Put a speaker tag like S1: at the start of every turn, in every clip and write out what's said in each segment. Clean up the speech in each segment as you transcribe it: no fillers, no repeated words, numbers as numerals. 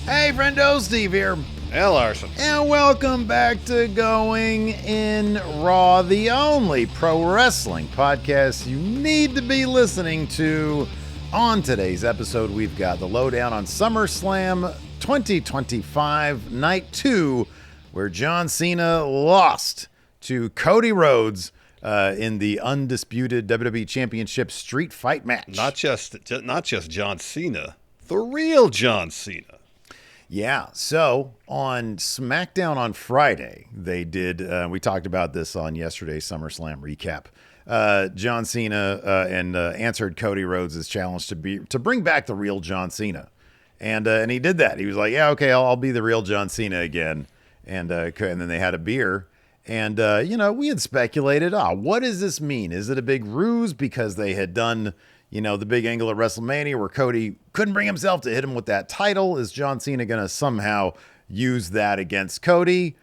S1: Hey, Friendo, Steve here.
S2: Hey, Larson.
S1: And welcome back to Going in Raw, the only pro wrestling podcast you need to be listening to. On today's episode, we've got the lowdown on SummerSlam 2025 Night 2, where John Cena lost to Cody Rhodes in the undisputed WWE Championship street fight match.
S2: Not just John Cena, the real John Cena.
S1: Yeah, so on SmackDown on Friday, they did, we talked about this on yesterday's SummerSlam recap. John Cena and answered Cody Rhodes' challenge to bring back the real John Cena. And he did that. He was like, yeah, okay, I'll be the real John Cena again. And then they had a beer. And, we had speculated, what does this mean? Is it a big ruse because they had done the big angle at WrestleMania where Cody couldn't bring himself to hit him with that title? Is John Cena going to somehow use that against Cody?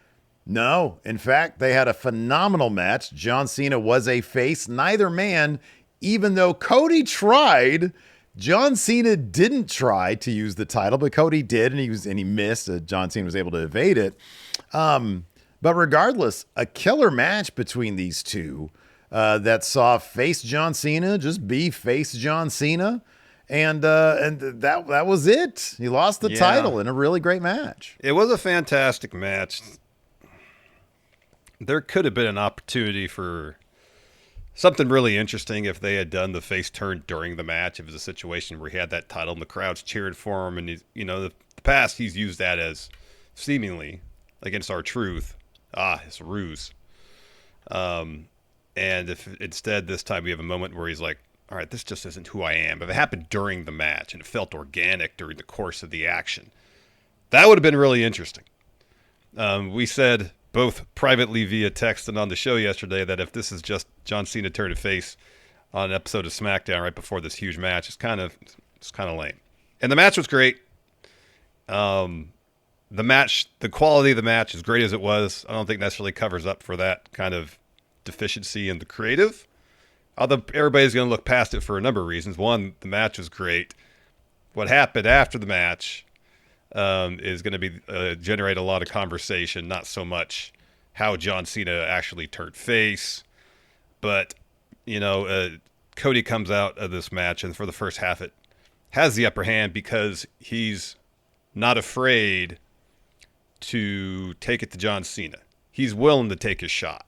S1: No. In fact, they had a phenomenal match. John Cena was a face. Neither man, even though Cody tried, John Cena didn't try to use the title, but Cody did, and he missed. John Cena was able to evade it. But regardless, a killer match between these two. That saw face John Cena just be face John Cena, and that was it. He lost the title in a really great match.
S2: It was a fantastic match. There could have been an opportunity for something really interesting if they had done the face turn during the match. If it was a situation where he had that title and the crowd's cheered for him, and the past he's used that as seemingly against R-Truth, his ruse. And if instead this time we have a moment where he's like, all right, this just isn't who I am. If it happened during the match and it felt organic during the course of the action, that would have been really interesting. We said both privately via text and on the show yesterday that if this is just John Cena turning face on an episode of SmackDown right before this huge match, it's kind of lame. And the match was great. The quality of the match, as great as it was, I don't think necessarily covers up for that kind of deficiency in the creative, although everybody's going to look past it for a number of reasons. One, the match was great. What happened after the match is going to be generate a lot of conversation, not so much how John Cena actually turned face, but Cody comes out of this match, and for the first half it has the upper hand because he's not afraid to take it to John Cena. He's willing to take his shot.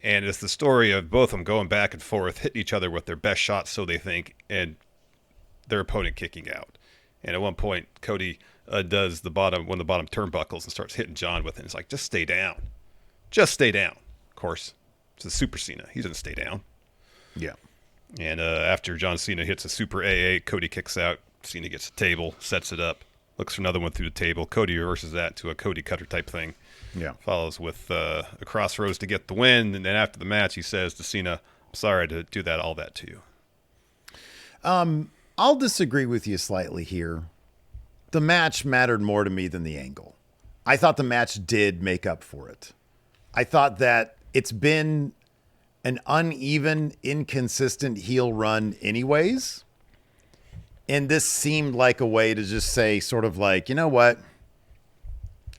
S2: And it's the story of both of them going back and forth, hitting each other with their best shots, so they think, and their opponent kicking out. And at one point, Cody does one of the bottom turnbuckles and starts hitting John with it. It's like, just stay down. Just stay down. Of course, it's a Super Cena. He doesn't stay down.
S1: Yeah.
S2: And after John Cena hits a Super AA, Cody kicks out. Cena gets a table, sets it up, looks for another one through the table. Cody reverses that to a Cody cutter type thing. Yeah, follows with a crossroads to get the win, and then after the match, he says to Cena, "I'm sorry to do all that to you."
S1: I'll disagree with you slightly here. The match mattered more to me than the angle. I thought the match did make up for it. I thought that it's been an uneven, inconsistent heel run anyways, and this seemed like a way to just say sort of like, you know what?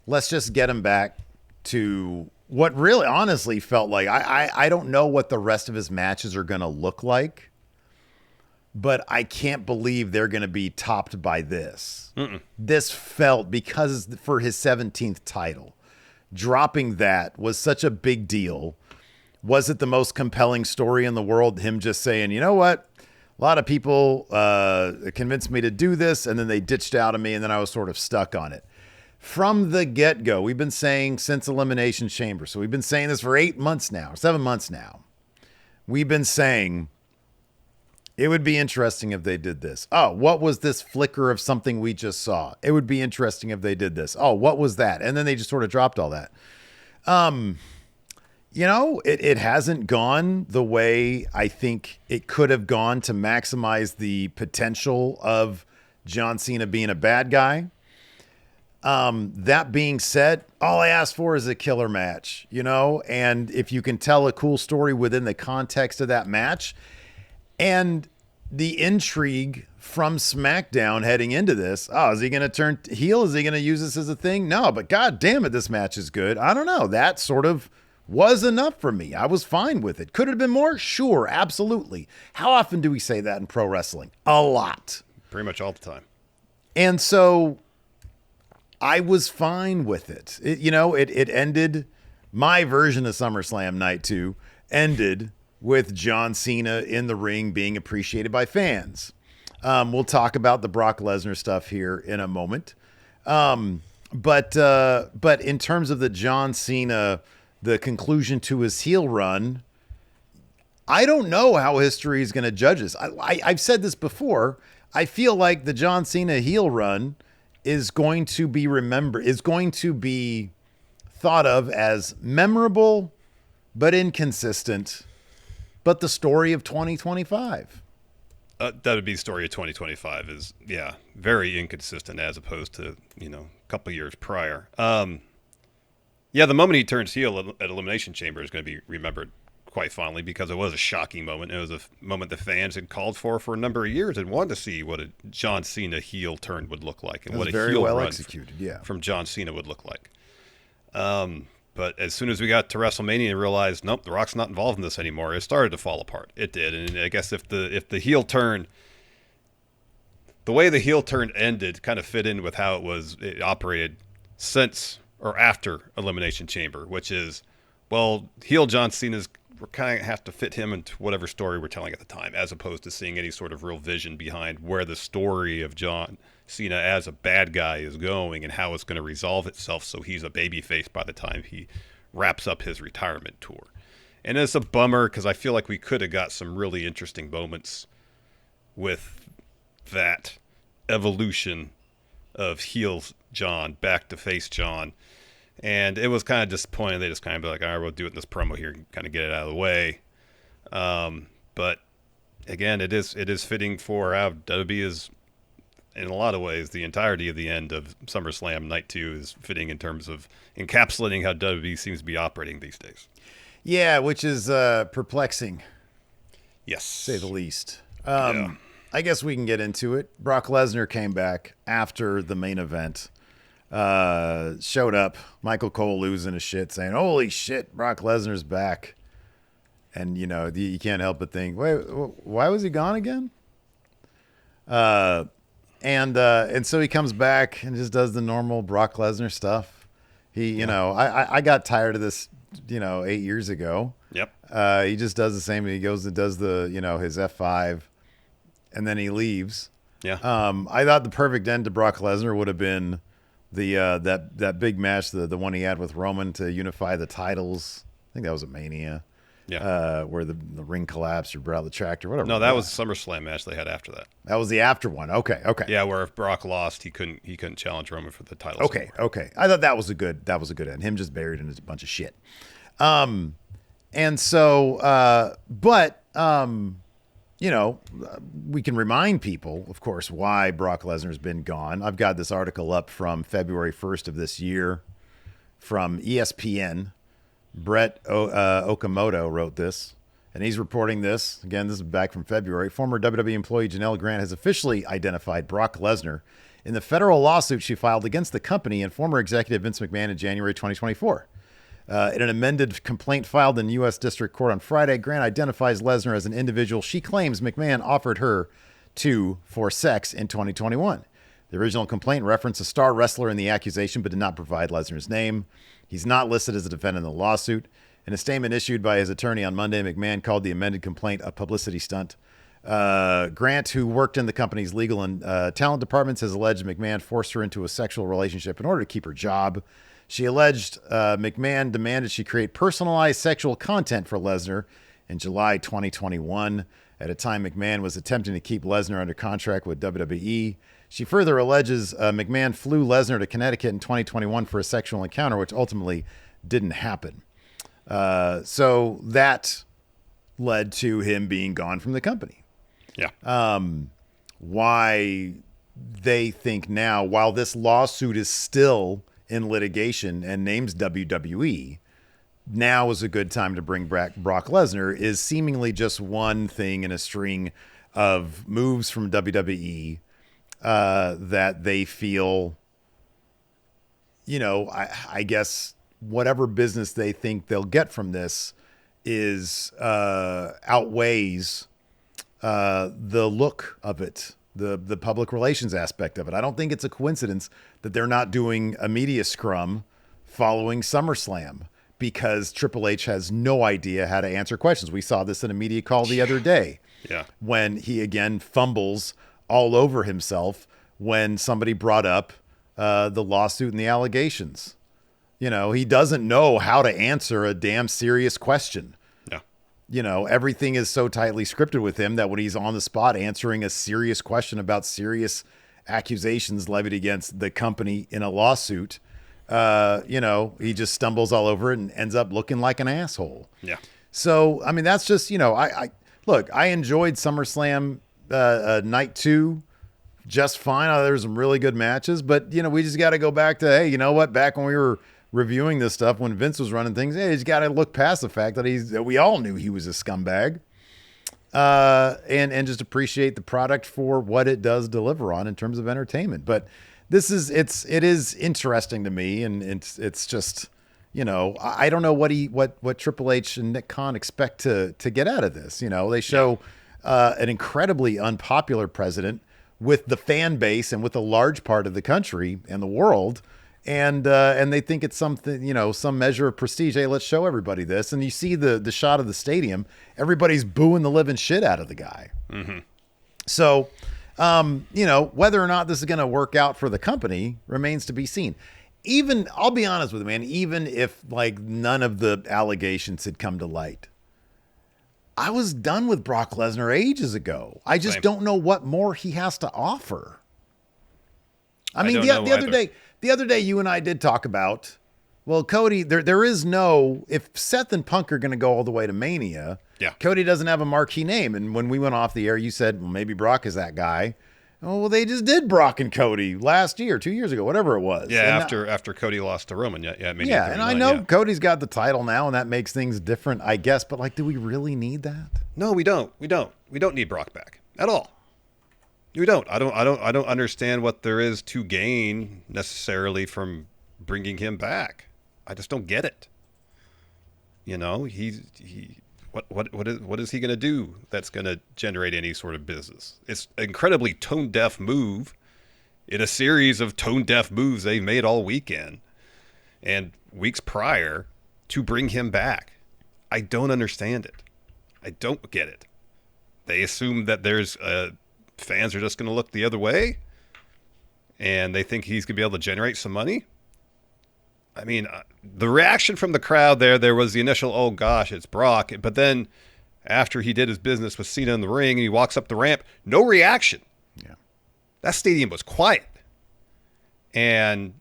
S1: Let's just get him back to what really honestly felt like, I don't know what the rest of his matches are going to look like, but I can't believe they're going to be topped by this. This felt, because for his 17th title, dropping that was such a big deal. Was it the most compelling story in the world? Him just saying, you know what? A lot of people convinced me to do this, and then they ditched out of me, and then I was sort of stuck on it. From the get-go, we've been saying since Elimination Chamber, so we've been saying this for 7 months now. We've been saying it would be interesting if they did this. Oh, what was this flicker of something we just saw? It would be interesting if they did this. Oh, what was that? And then they just sort of dropped all that. It hasn't gone the way I think it could have gone to maximize the potential of John Cena being a bad guy. That being said, all I asked for is a killer match, and if you can tell a cool story within the context of that match, and the intrigue from SmackDown heading into this. Oh, is he going to turn heel? Is he going to use this as a thing? No, but God damn it, this match is good. I don't know. That sort of was enough for me. I was fine with it. Could it have been more? Sure, absolutely. How often do we say that in pro wrestling? A lot.
S2: Pretty much all the time.
S1: And so I was fine with it. It ended, my version of SummerSlam Night 2 ended with John Cena in the ring being appreciated by fans. We'll talk about the Brock Lesnar stuff here in a moment. But in terms of the John Cena, the conclusion to his heel run, I don't know how history is going to judge this. I've said this before. I feel like the John Cena heel run is going to be thought of as memorable but inconsistent, but the story of 2025.
S2: That would be story of 2025 is, very inconsistent as opposed to, a couple years prior. The moment he turns heel at Elimination Chamber is going to be remembered quite fondly because it was a shocking moment. It was a moment the fans had called for a number of years and wanted to see what a John Cena heel turn would look like and what a heel run executed, from John Cena would look like. But as soon as we got to WrestleMania and realized, nope, The Rock's not involved in this anymore, it started to fall apart. It did. And I guess if the heel turn, the way the heel turn ended kind of fit in with how it operated since or after Elimination Chamber, which is, well, heel John Cena's, we kind of have to fit him into whatever story we're telling at the time, as opposed to seeing any sort of real vision behind where the story of John Cena as a bad guy is going and how it's going to resolve itself so he's a babyface by the time he wraps up his retirement tour. And it's a bummer because I feel like we could have got some really interesting moments with that evolution of heel John back to face John. And it was kind of disappointing. They just kind of be like, all right, we'll do it in this promo here and kind of get it out of the way. But again, it is fitting for how WWE is, in a lot of ways, the entirety of the end of SummerSlam Night 2 is fitting in terms of encapsulating how WWE seems to be operating these days.
S1: Yeah, which is perplexing.
S2: Yes.
S1: To say the least. I guess we can get into it. Brock Lesnar came back after the main event. Showed up, Michael Cole losing his shit, saying, holy shit, Brock Lesnar's back. And, you can't help but think, wait, why was he gone again? And so he comes back and just does the normal Brock Lesnar stuff. I got tired of this, 8 years ago.
S2: Yep.
S1: He just does the same. He goes and does his F5 and then he leaves.
S2: Yeah.
S1: I thought the perfect end to Brock Lesnar would have been that big match, the one he had with Roman to unify the titles. I think that was at Mania.
S2: Yeah.
S1: Where the ring collapsed or brought out the tractor, whatever.
S2: No, that was the SummerSlam match they had after that.
S1: That was the after one. Okay.
S2: Yeah, where if Brock lost, he couldn't challenge Roman for the title.
S1: Okay. I thought that was a good end. Him just buried in a bunch of shit. We can remind people, of course, why Brock Lesnar's been gone. I've got this article up from February 1st of this year from ESPN. Brett Okamoto wrote this, and he's reporting this. Again, this is back from February. Former WWE employee Janelle Grant has officially identified Brock Lesnar in the federal lawsuit she filed against the company and former executive Vince McMahon in January 2024. In an amended complaint filed in U.S. District Court on Friday, Grant identifies Lesnar as an individual she claims McMahon offered her for sex in 2021. The original complaint referenced a star wrestler in the accusation but did not provide Lesnar's name. He's not listed as a defendant in the lawsuit. In a statement issued by his attorney on Monday, McMahon called the amended complaint a publicity stunt. Grant, who worked in the company's legal and talent departments, has alleged McMahon forced her into a sexual relationship in order to keep her job. She alleged McMahon demanded she create personalized sexual content for Lesnar in July 2021. At a time, McMahon was attempting to keep Lesnar under contract with WWE. She further alleges McMahon flew Lesnar to Connecticut in 2021 for a sexual encounter, which ultimately didn't happen. So that led to him being gone from the company.
S2: Yeah.
S1: Why they think now, while this lawsuit is still in litigation and names WWE, now is a good time to bring back Brock Lesnar is seemingly just one thing in a string of moves from WWE that they feel, I guess whatever business they think they'll get from this is outweighs the look of it, the public relations aspect of it. I don't think it's a coincidence that they're not doing a media scrum following SummerSlam because Triple H has no idea how to answer questions. We saw this in a media call the other day.
S2: Yeah.
S1: When he again fumbles all over himself when somebody brought up the lawsuit and the allegations. He doesn't know how to answer a damn serious question. Everything is so tightly scripted with him that when he's on the spot answering a serious question about serious accusations levied against the company in a lawsuit, he just stumbles all over it and ends up looking like an asshole.
S2: Yeah.
S1: So, I mean, that's just, I enjoyed SummerSlam night 2 just fine. There were some really good matches, but, we just got to go back to, hey, you know what? Back when we were reviewing this stuff, when Vince was running things, hey, he's got to look past the fact that we all knew he was a scumbag, and just appreciate the product for what it does deliver on in terms of entertainment. But it is interesting to me, and it's just, I don't know what Triple H and Nick Khan expect to get out of this. They show an incredibly unpopular president with the fan base and with a large part of the country and the world. And they think it's something, some measure of prestige. Hey, let's show everybody this. And you see the shot of the stadium, everybody's booing the living shit out of the guy. Mm-hmm. So, whether or not this is going to work out for the company remains to be seen. I'll be honest with you, man, even if none of the allegations had come to light, I was done with Brock Lesnar ages ago. I just don't know what more he has to offer. I mean, the other day you and I did talk about, well, Cody, there is no, if Seth and Punk are going to go all the way to Mania, Cody doesn't have a marquee name. And when we went off the air, you said, well, maybe Brock is that guy. Oh, well, they just did Brock and Cody last year, 2 years ago, whatever it was.
S2: Yeah, after Cody lost to Roman.
S1: Yeah, and I know Cody's got the title now, and that makes things different, I guess. But do we really need that?
S2: No, we don't. We don't need Brock back at all. We don't. I don't understand what there is to gain necessarily from bringing him back. I just don't get it. What is he going to do that's going to generate any sort of business? It's an incredibly tone-deaf move in a series of tone-deaf moves they've made all weekend and weeks prior to bring him back. I don't understand it. I don't get it. They assume that there's fans are just going to look the other way and they think he's going to be able to generate some money. I mean, the reaction from the crowd there was the initial, oh gosh, it's Brock. But then after he did his business with Cena in the ring and he walks up the ramp, no reaction.
S1: Yeah.
S2: That stadium was quiet. And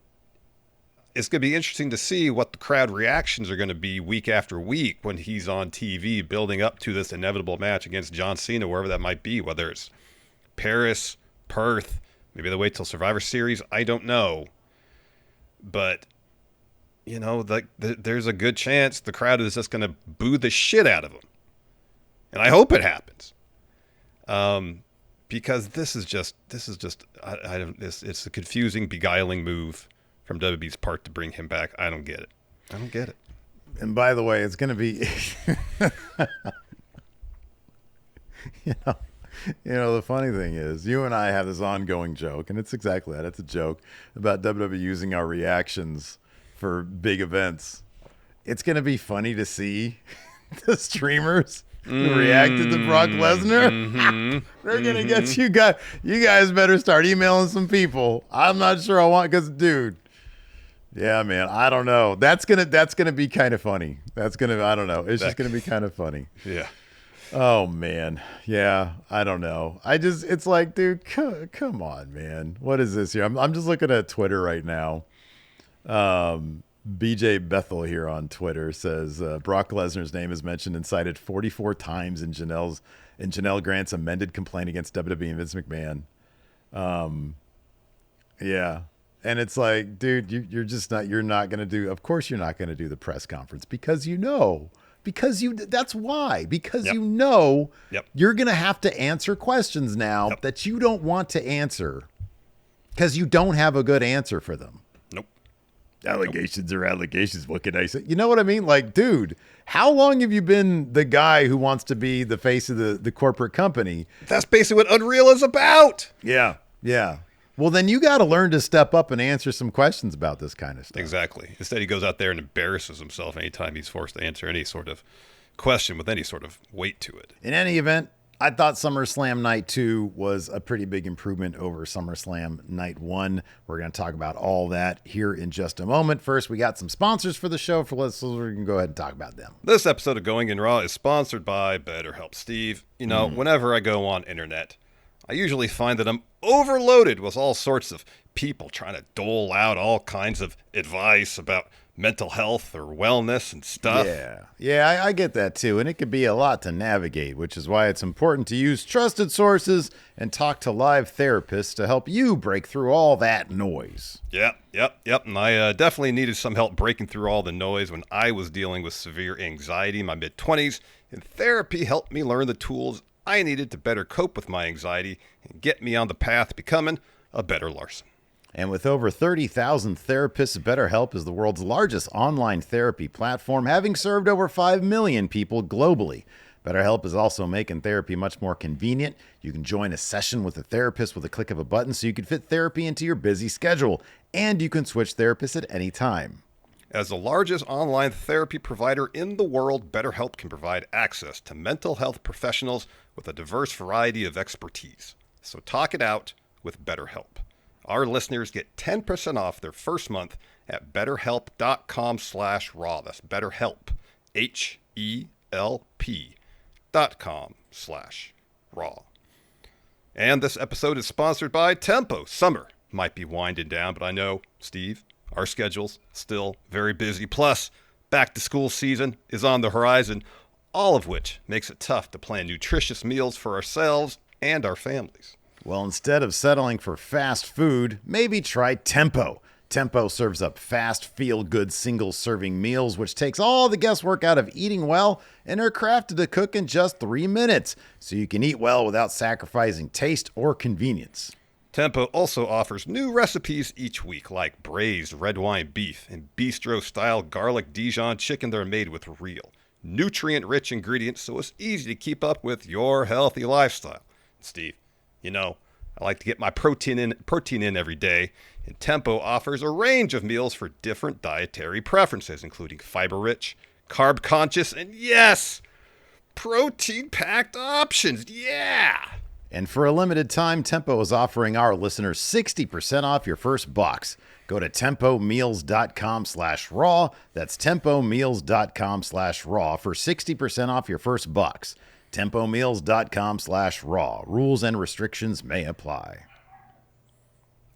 S2: it's going to be interesting to see what the crowd reactions are going to be week after week when he's on TV building up to this inevitable match against John Cena, wherever that might be, whether it's Paris, Perth, maybe they wait till Survivor Series. I don't know. But, there's a good chance the crowd is just going to boo the shit out of him. And I hope it happens. Because this is just, it's a confusing, beguiling move from WWE's part to bring him back. I don't get it.
S1: And by the way, it's going to be, the funny thing is you and I have this ongoing joke, and it's exactly that. It's a joke about WWE using our reactions for big events. It's going to be funny to see the streamers who reacted to Brock Lesnar. They're going to get you guys. You guys better start emailing some people. I'm not sure I want, because dude, yeah, man, I don't know. That's going to be kind of funny. I don't know. It's just going to be kind of funny.
S2: Yeah.
S1: Oh man. Yeah. I don't know. It's like, dude, come on, man. What is this here? I'm just looking at Twitter right now. BJ Bethel here on Twitter says Brock Lesnar's name is mentioned and cited 44 times in Janelle Grant's amended complaint against WWE and Vince McMahon. Yeah. And it's like, dude, you're not going to do, of course you're not going to do the press conference because Because that's why. Because
S2: Yep.
S1: you know
S2: Yep.
S1: you're going to have to answer questions now
S2: Yep.
S1: that you don't want to answer because you don't have a good answer for them.
S2: Nope.
S1: Allegations are allegations. What can I say? You know what I mean? Like, dude, how long have you been the guy who wants to be the face of the corporate company?
S2: That's basically what Unreal is about.
S1: Yeah. Yeah. Well, then you got to learn to step up and answer some questions about this kind of stuff.
S2: Exactly. Instead, he goes out there and embarrasses himself anytime he's forced to answer any sort of question with any sort of weight to it.
S1: In any event, I thought SummerSlam Night 2 was a pretty big improvement over SummerSlam Night 1. We're going to talk about all that here in just a moment. First, we got some sponsors for the show. So we can go ahead and talk about them.
S2: This episode of Going in Raw is sponsored by BetterHelp. Steve, whenever I go on internet, I usually find that I'm overloaded with all sorts of people trying to dole out all kinds of advice about mental health or wellness and stuff.
S1: Yeah, I get that too. And it could be a lot to navigate, which is why it's important to use trusted sources and talk to live therapists to help you break through all that noise.
S2: Yep. And I definitely needed some help breaking through all the noise when I was dealing with severe anxiety in my mid-20s. And therapy helped me learn the tools I needed to better cope with my anxiety and get me on the path to becoming a better Larson.
S1: And with over 30,000 therapists, BetterHelp is the world's largest online therapy platform, having served over 5 million people globally. BetterHelp is also making therapy much more convenient. You can join a session with a therapist with a click of a button so you can fit therapy into your busy schedule. And you can switch therapists at any time.
S2: As the largest online therapy provider in the world, BetterHelp can provide access to mental health professionals with a diverse variety of expertise. So talk it out with BetterHelp. Our listeners get 10% off their first month at betterhelp.com/raw. That's BetterHelp, HELP.com/raw. And this episode is sponsored by Tempo. Summer might be winding down, but I know, Steve, our schedule's still very busy. Plus, back to school season is on the horizon, all of which makes it tough to plan nutritious meals for ourselves and our families.
S1: Well, instead of settling for fast food, maybe try Tempo. Tempo serves up fast, feel-good single-serving meals, which takes all the guesswork out of eating well and are crafted to cook in just 3 minutes, so you can eat well without sacrificing taste or convenience.
S2: Tempo also offers new recipes each week, like braised red wine beef and bistro-style garlic Dijon chicken that are made with real, nutrient-rich ingredients, so it's easy to keep up with your healthy lifestyle. Steve, I like to get my protein in every day, and Tempo offers a range of meals for different dietary preferences, including fiber-rich, carb-conscious, and yes, protein-packed options. Yeah!
S1: And for a limited time, Tempo is offering our listeners 60% off your first box. Go to tempomeals.com/raw. That's tempomeals.com/raw for 60% off your first box. tempomeals.com/raw. Rules and restrictions may apply.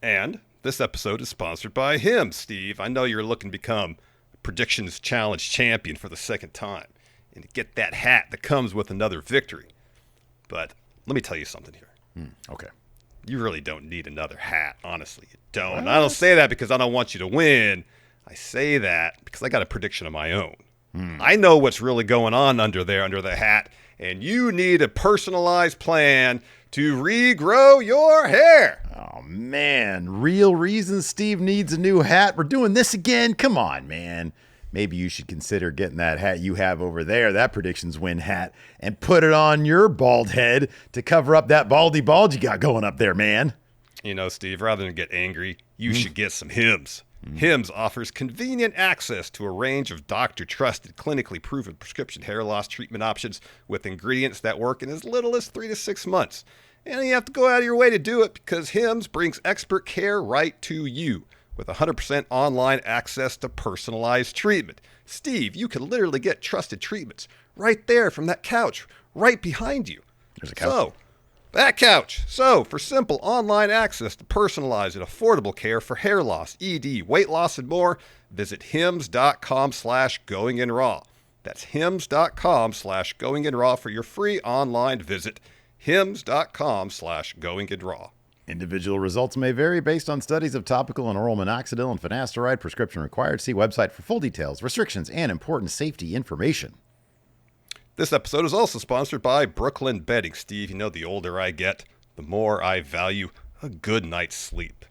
S2: And this episode is sponsored by him, Steve. I know you're looking to become Predictions Challenge champion for the second time and to get that hat that comes with another victory. But let me tell you something here.
S1: Okay.
S2: You really don't need another hat, honestly. You don't. And I don't say that because I don't want you to win. I say that because I got a prediction of my own. I know what's really going on under the hat, and you need a personalized plan to regrow your hair.
S1: Oh, man. Real reason Steve needs a new hat? We're doing this again? Come on, man. Maybe you should consider getting that hat you have over there, that Predictions Win hat, and put it on your bald head to cover up that baldy bald you got going up there, man.
S2: Steve, rather than get angry, you should get some Hims. Hims offers convenient access to a range of doctor-trusted, clinically proven prescription hair loss treatment options with ingredients that work in as little as 3 to 6 months. And you have to go out of your way to do it because Hims brings expert care right to you with 100% online access to personalized treatment. Steve, you can literally get trusted treatments right there from that couch right behind you.
S1: There's a couch.
S2: That couch. So, for simple online access to personalized and affordable care for hair loss, ED, weight loss, and more, visit hims.com/goinginraw. That's hims.com/goinginraw for your free online visit. hims.com/goinginraw.
S1: Individual results may vary based on studies of topical and oral minoxidil and finasteride. Prescription required. See website for full details, restrictions, and important safety information.
S2: This episode is also sponsored by Brooklyn Bedding. Steve, you know, the older I get, the more I value a good night's sleep.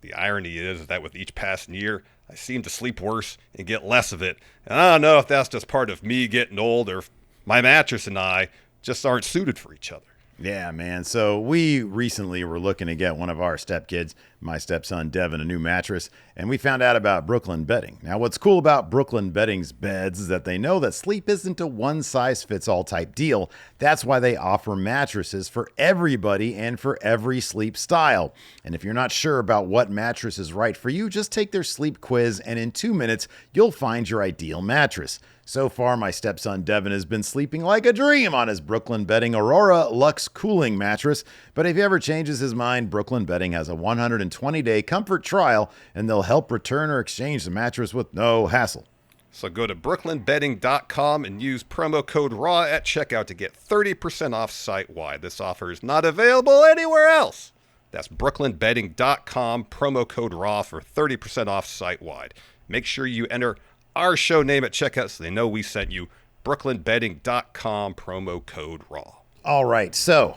S2: The irony is that with each passing year, I seem to sleep worse and get less of it. And I don't know if that's just part of me getting old or if my mattress and I just aren't suited for each other.
S1: Yeah, man. So we recently were looking to get one of our stepkids, my stepson Devin, a new mattress, and we found out about Brooklyn Bedding. Now, what's cool about Brooklyn Bedding's beds is that they know that sleep isn't a one-size-fits-all type deal. That's why they offer mattresses for everybody and for every sleep style. And if you're not sure about what mattress is right for you, just take their sleep quiz, and in 2 minutes, you'll find your ideal mattress. So far, my stepson Devin has been sleeping like a dream on his Brooklyn Bedding Aurora Luxe Cooling mattress. But if he ever changes his mind, Brooklyn Bedding has a 120-day comfort trial, and they'll help return or exchange the mattress with no hassle.
S2: So go to brooklynbedding.com and use promo code RAW at checkout to get 30% off site-wide. This offer is not available anywhere else. That's brooklynbedding.com, promo code RAW for 30% off site-wide. Make sure you enter our show name at checkout so they know we sent you. brooklynbedding.com, promo code RAW.
S1: All right, so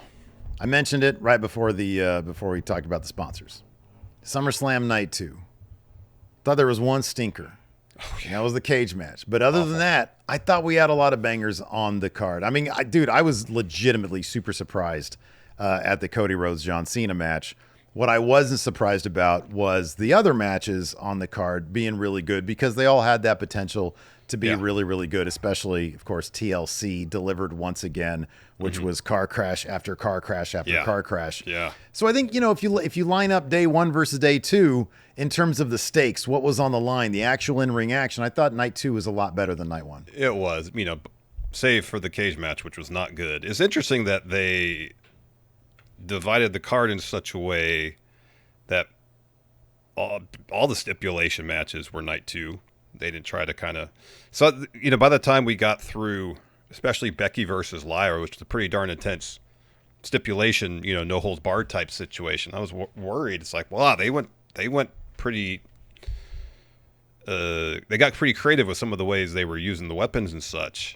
S1: I mentioned it right before before we talked about the sponsors. SummerSlam Night 2. Thought there was one stinker. Oh, yeah. That was the cage match. But other than that, I thought we had a lot of bangers on the card. I mean, I was legitimately super surprised at the Cody Rhodes-John Cena match. What I wasn't surprised about was the other matches on the card being really good because they all had that potential to be really, really good, especially, of course, TLC delivered once again, which was car crash after car crash after car crash.
S2: Yeah.
S1: So I think, you know, if you line up day one versus day two in terms of the stakes, what was on the line, the actual in-ring action, I thought night two was a lot better than night one.
S2: It was, you know, save for the cage match, which was not good. It's interesting that they divided the card in such a way that all the stipulation matches were night two. They didn't try to kind of... So, you know, by the time we got through, especially Becky versus Lyra, which was a pretty darn intense stipulation, you know, no holds barred type situation, I was worried. It's like, wow, they went pretty... they got pretty creative with some of the ways they were using the weapons and such.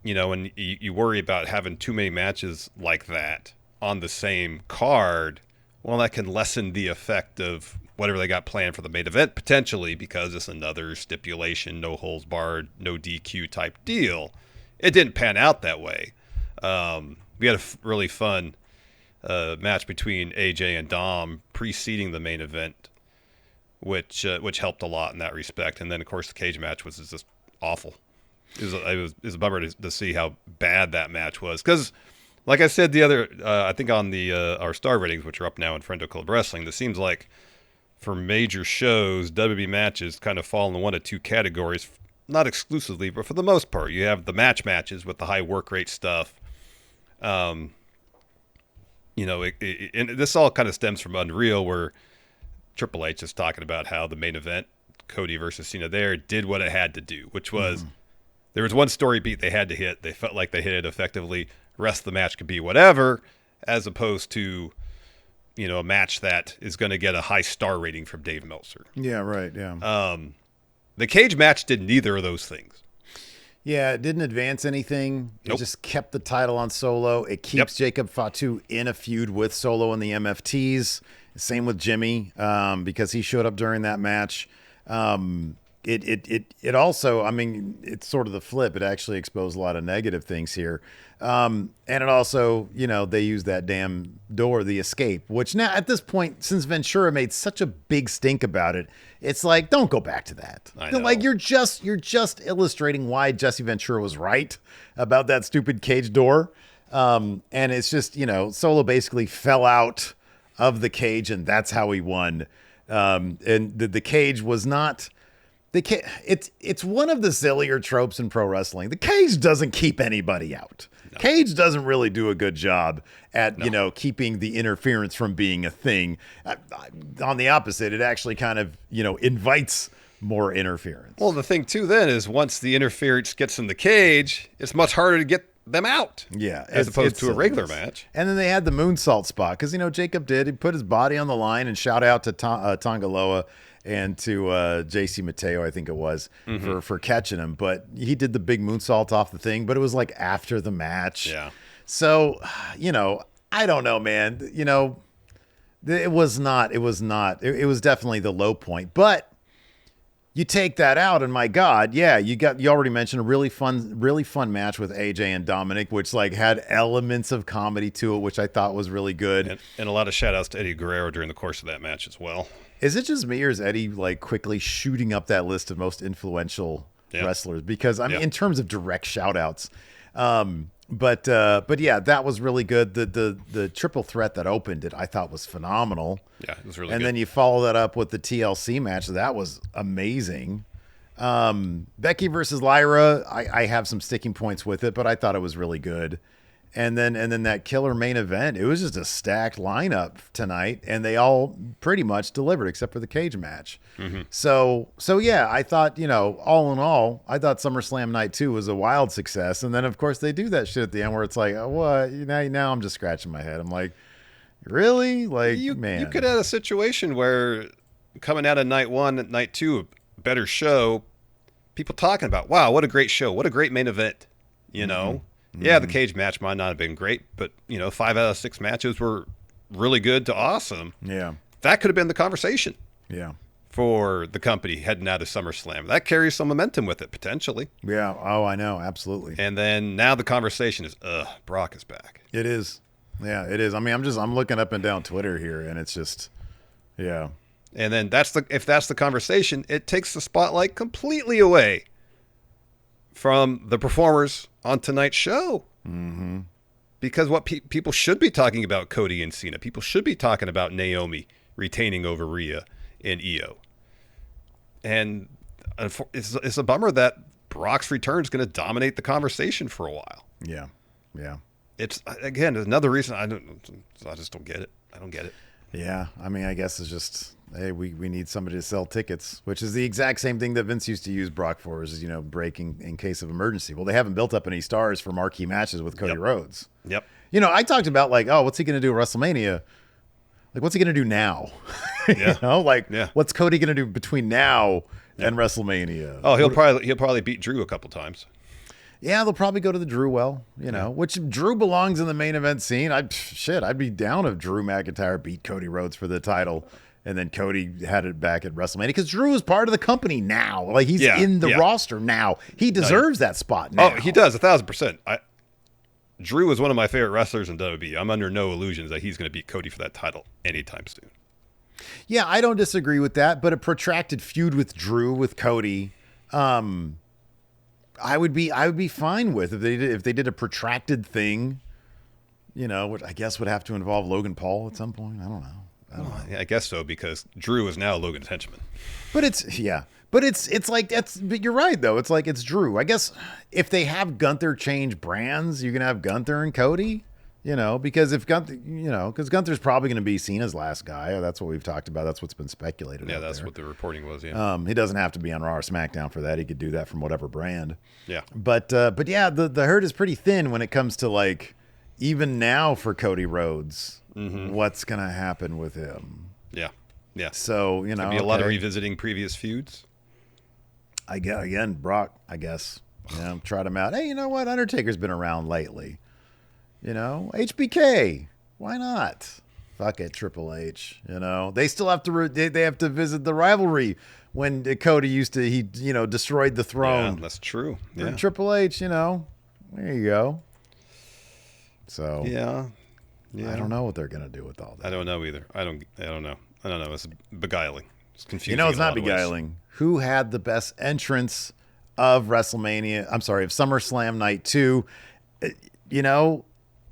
S2: You know, and you worry about having too many matches like that on the same card. Well, that can lessen the effect of whatever they got planned for the main event, potentially, because it's another stipulation, no holds barred, no DQ type deal. It didn't pan out that way. We had a really fun match between AJ and Dom preceding the main event, which helped a lot in that respect. And then, of course, the cage match was just awful. It was a bummer to see how bad that match was. Because, like I said the other, I think on the our star ratings, which are up now in Friendo Club Wrestling, it seems like for major shows, WWE matches kind of fall in one of two categories. Not exclusively, but for the most part. You have the matches with the high work rate stuff. You know, and this all kind of stems from Unreal, where Triple H is talking about how the main event, Cody versus Cena there, did what it had to do, which was there was one story beat they had to hit. They felt like they hit it effectively. Rest of the match could be whatever, as opposed to, you know, a match that is going to get a high star rating from Dave Meltzer.
S1: Yeah, right, yeah.
S2: The cage match did neither of those things.
S1: Yeah, it didn't advance anything. It just kept the title on Solo. It keeps Jacob Fatu in a feud with Solo and the MFTs. Same with Jimmy, because he showed up during that match. It also, I mean, it's sort of the flip. It actually exposed a lot of negative things here. And it also, you know, they use that damn door, the escape, which now at this point, since Ventura made such a big stink about it, it's like, don't go back to that.
S2: I know.
S1: Like you're just illustrating why Jesse Ventura was right about that stupid cage door. And it's just, you know, Solo basically fell out of the cage and that's how he won. And the cage was not... It's one of the sillier tropes in pro wrestling. The cage doesn't keep anybody out. No. Cage doesn't really do a good job at, you know, keeping the interference from being a thing. On the opposite, it actually kind of, you know, invites more interference.
S2: Well, the thing, too, then, is once the interference gets in the cage, it's much harder to get them out.
S1: Yeah,
S2: as opposed to a regular
S1: silliness.
S2: match.
S1: And then they had the moonsault spot because Jacob he put his body on the line, and shout out to Tongaloa and to JC Mateo, I think it was, for catching him. But he did the big moonsault off the thing, but it was like after the match.
S2: Yeah.
S1: So, I don't know, man. It was definitely the low point. But you take that out, and my God, yeah, you already mentioned a really fun match with AJ and Dominic, which like had elements of comedy to it, which I thought was really good.
S2: And a lot of shout outs to Eddie Guerrero during the course of that match as well.
S1: Is it just me, or is Eddie like quickly shooting up that list of most influential wrestlers? Because I mean, in terms of direct shout outs, but yeah, that was really good. The triple threat that opened it, I thought was phenomenal.
S2: Yeah, it was really
S1: good. And then you follow that up with the TLC match. That was amazing. Becky versus Lyra, I have some sticking points with it, but I thought it was really good. And then that killer main event, it was just a stacked lineup tonight, and they all pretty much delivered except for the cage match. So yeah, I thought, all in all, I thought SummerSlam Night 2 was a wild success. And then of course they do that shit at the end where it's like, oh, what? Now I'm just scratching my head. I'm like, really? Like, man.
S2: You could have a situation where coming out of Night 1, Night 2, a better show, people talking about, wow, what a great show. What a great main event, Yeah, the cage match might not have been great, but 5 out of 6 matches were really good to awesome.
S1: Yeah,
S2: that could have been the conversation.
S1: Yeah,
S2: for the company heading out of SummerSlam, that carries some momentum with it potentially.
S1: Yeah. Oh, I know, absolutely.
S2: And then now the conversation is, Brock is back.
S1: It is. Yeah, it is. I mean, I'm looking up and down Twitter here, and it's just, yeah.
S2: And then if that's the conversation, it takes the spotlight completely away from the performers on tonight's show. Because what people should be talking about Cody and Cena. People should be talking about Naomi retaining over Rhea and Io. And it's a bummer that Brock's return is going to dominate the conversation for a while.
S1: Yeah. Yeah.
S2: It's, again, another reason I just don't get it. I don't get it.
S1: Yeah. I mean, I guess it's just, hey, we need somebody to sell tickets, which is the exact same thing that Vince used to use Brock for, is, breaking in case of emergency. Well, they haven't built up any stars for marquee matches with Cody Rhodes.
S2: Yep.
S1: I talked about like, oh, what's he going to do at WrestleMania? Like, what's he going to do now?
S2: Yeah.
S1: What's Cody going to do between now and WrestleMania?
S2: Oh, he'll probably beat Drew a couple times.
S1: Yeah, they'll probably go to the Drew well, which Drew belongs in the main event scene. I'd be down if Drew McIntyre beat Cody Rhodes for the title, and then Cody had it back at WrestleMania, because Drew is part of the company now. Like, he's in the roster now. He deserves that spot now.
S2: Oh, he does, 1,000%. Drew is one of my favorite wrestlers in WWE. I'm under no illusions that he's going to beat Cody for that title anytime soon.
S1: Yeah, I don't disagree with that, but a protracted feud with Drew with Cody, I would be fine with if they did a protracted thing, which I guess would have to involve Logan Paul at some point. I don't know.
S2: Yeah, I guess so, because Drew is now Logan's henchman.
S1: But but you're right though. It's like, it's Drew. I guess if they have Gunther change brands, you can have Gunther and Cody, because if Gunther, because Gunther's probably going to be Cena's last guy. That's what we've talked about. That's what's been speculated.
S2: Yeah, that's
S1: there.
S2: what the reporting was. Yeah.
S1: He doesn't have to be on Raw or SmackDown for that. He could do that from whatever brand.
S2: Yeah.
S1: But yeah, the herd is pretty thin when it comes to like, even now for Cody Rhodes, what's going to happen with him?
S2: Yeah. Yeah.
S1: So,
S2: There'll be a lot of revisiting previous feuds.
S1: Again, Brock, I guess, tried him out. Hey, you know what? Undertaker's been around lately. HBK, why not? Fuck it, Triple H. They still have to they have to visit the rivalry when Cody destroyed the throne.
S2: Yeah, that's true. Yeah.
S1: Triple H, there you go. So
S2: yeah,
S1: I don't know what they're gonna do with all that.
S2: I don't know either. I don't know. It's beguiling. It's confusing.
S1: It's not beguiling. Who had the best entrance of WrestleMania? I'm sorry, of SummerSlam Night 2.